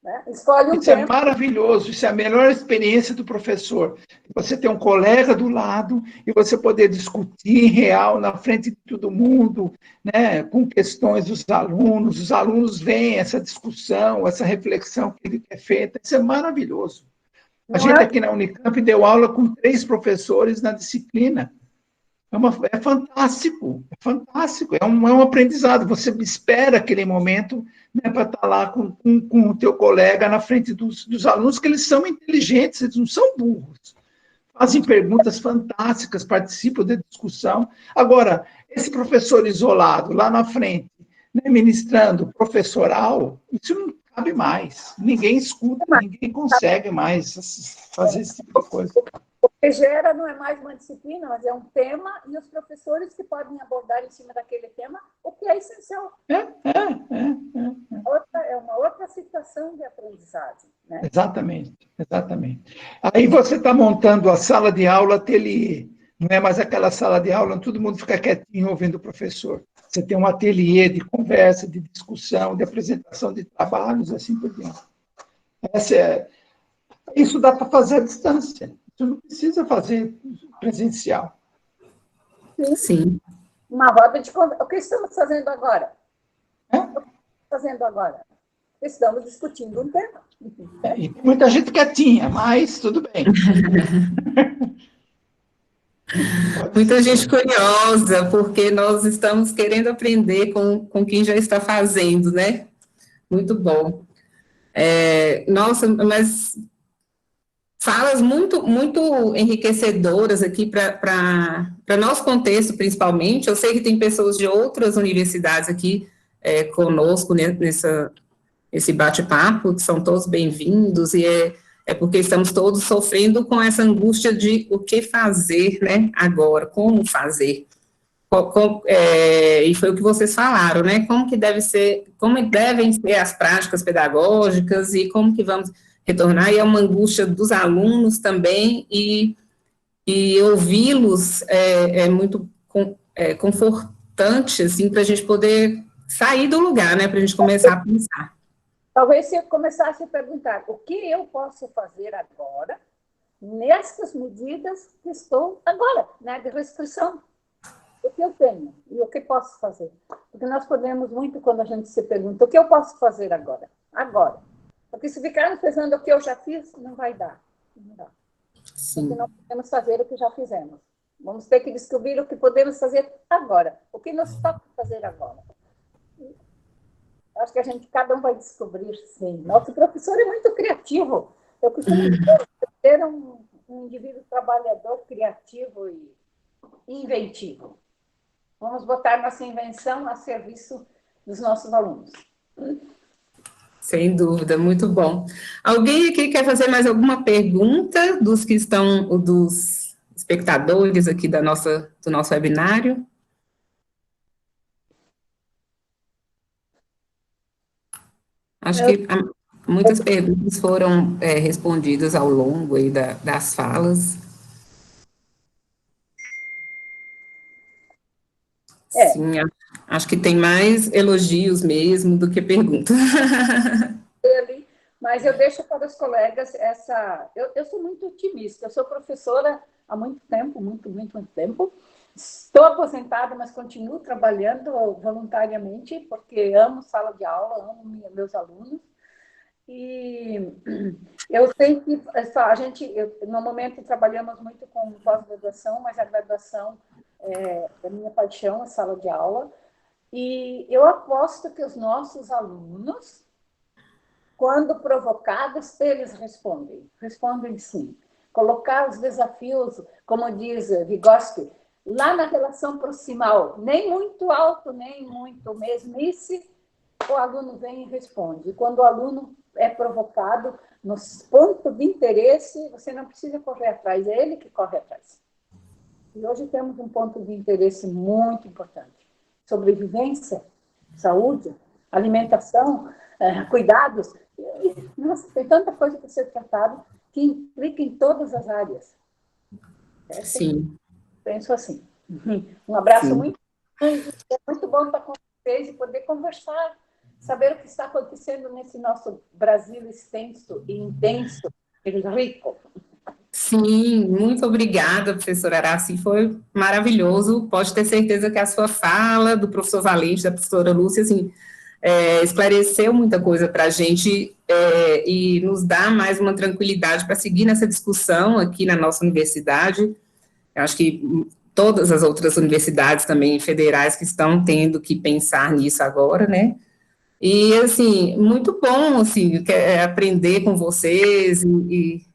Né? Escolhe um
isso
tema.
É maravilhoso, isso é a melhor experiência do professor. Você ter um colega do lado e você poder discutir real na frente de todo mundo, né, com questões dos alunos, os alunos veem essa discussão, essa reflexão que é feita, isso é maravilhoso. A gente aqui na Unicamp deu aula com 3 professores na disciplina. É fantástico, é um aprendizado. Você espera aquele momento, né, para estar lá com o teu colega na frente dos alunos, que eles são inteligentes, eles não são burros. Fazem perguntas fantásticas, participam da discussão. Agora, esse professor isolado, lá na frente, né, ministrando professoral, isso não cabe mais. Ninguém escuta, ninguém consegue mais fazer esse tipo de coisa.
O que gera não é mais uma disciplina, mas é um tema, e os professores que podem abordar em cima daquele tema o que é essencial. É uma outra situação de aprendizagem. Né?
Exatamente. Aí você está montando a sala de aula ateliê. Não é mais aquela sala de aula onde todo mundo fica quietinho ouvindo o professor. Você tem um ateliê de conversa, de discussão, de apresentação de trabalhos, assim por diante. Isso dá para fazer à distância. Você não precisa fazer presencial.
Sim.
Uma roda de conversa. O que estamos fazendo agora? Estamos discutindo um tema.
E tem muita gente quietinha, mas tudo bem.
Muita gente curiosa, porque nós estamos querendo aprender com quem já está fazendo, né? Muito bom. Nossa, mas falas muito enriquecedoras aqui para nosso contexto, principalmente. Eu sei que tem pessoas de outras universidades aqui conosco nesse bate-papo, que são todos bem-vindos, e é porque estamos todos sofrendo com essa angústia de o que fazer, né, agora, como fazer. E foi o que vocês falaram, né, como devem ser as práticas pedagógicas e como que vamos... retornar, e é uma angústia dos alunos também, e ouvi-los é muito confortante, assim, para a gente poder sair do lugar, né, para a gente começar a pensar.
Talvez se eu começasse a perguntar, o que eu posso fazer agora, nessas medidas que estou agora, né, de restrição? O que eu tenho e o que posso fazer? Porque nós podemos muito, quando a gente se pergunta, o que eu posso fazer agora? Agora. Porque se ficarmos pensando o que eu já fiz, não vai dar. Não dá.
Sim.
Porque não podemos fazer o que já fizemos. Vamos ter que descobrir o que podemos fazer agora. O que nos toca fazer agora. Acho que cada um vai descobrir, sim. Nosso professor é muito criativo. Eu costumo ser um indivíduo trabalhador, criativo e inventivo. Vamos botar nossa invenção a serviço dos nossos alunos.
Sem dúvida, muito bom. Alguém aqui quer fazer mais alguma pergunta dos que estão, dos espectadores aqui do nosso webinário? Acho que muitas perguntas foram respondidas ao longo aí das falas. Sim, acho que tem mais elogios mesmo do que perguntas.
Mas eu deixo para os colegas essa... Eu sou muito otimista, eu sou professora há muito tempo, muito tempo. Estou aposentada, mas continuo trabalhando voluntariamente, porque amo sala de aula, amo meus alunos. E eu sei que no momento trabalhamos muito com pós-graduação, mas a graduação é a minha paixão, a sala de aula. E eu aposto que os nossos alunos, quando provocados, eles respondem sim. Colocar os desafios, como diz Vygotsky, lá na relação proximal, nem muito alto, nem muito mesmice, o aluno vem e responde. E quando o aluno é provocado nos pontos de interesse, você não precisa correr atrás, é ele que corre atrás. E hoje temos um ponto de interesse muito importante. Sobrevivência, saúde, alimentação, cuidados. Nossa, tem tanta coisa para ser tratada que implica em todas as áreas.
Sim.
Penso assim. Um abraço
Sim.
muito grande. É muito bom estar com vocês e poder conversar, saber o que está acontecendo nesse nosso Brasil extenso e intenso e rico.
Sim, muito obrigada, professora Araci, foi maravilhoso. Pode ter certeza que a sua fala, do professor Valente, da professora Lúcia, assim, esclareceu muita coisa para a gente e nos dá mais uma tranquilidade para seguir nessa discussão aqui na nossa universidade. Eu acho que todas as outras universidades também federais que estão tendo que pensar nisso agora, né? E, assim, muito bom, assim, aprender com vocês e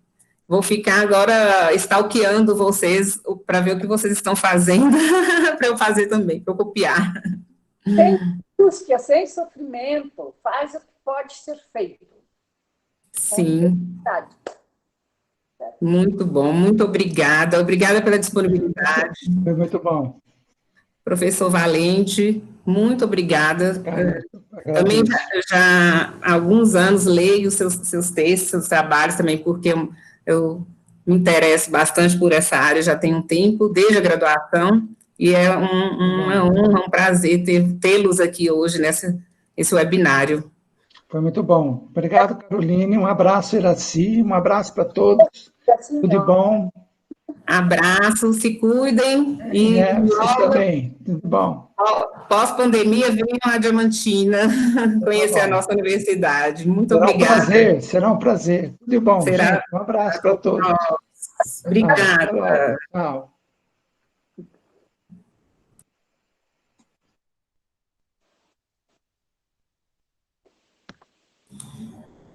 vou ficar agora stalkeando vocês para ver o que vocês estão fazendo, para eu fazer também, para eu copiar.
Sem angústia, sem sofrimento, faz o que pode ser feito.
Sim. Muito bom, muito obrigada. Obrigada pela disponibilidade.
Foi muito bom.
Professor Valente, muito obrigada. Também já há alguns anos leio seus textos, seus trabalhos também, porque eu me interesso bastante por essa área, já tem um tempo, desde a graduação, e é uma honra, um prazer tê-los aqui hoje nesse webinário.
Foi muito bom. Obrigado, Caroline. Um abraço, Iraci. Um abraço para todos. Tudo de bom.
Abraço, se cuidem. E
vocês também. Tudo bom.
Pós-pandemia, venham à Diamantina conhecer a nossa universidade. Muito obrigada.
Será um prazer. Tudo de bom, gente. Um abraço para todos.
Obrigada.
Tchau.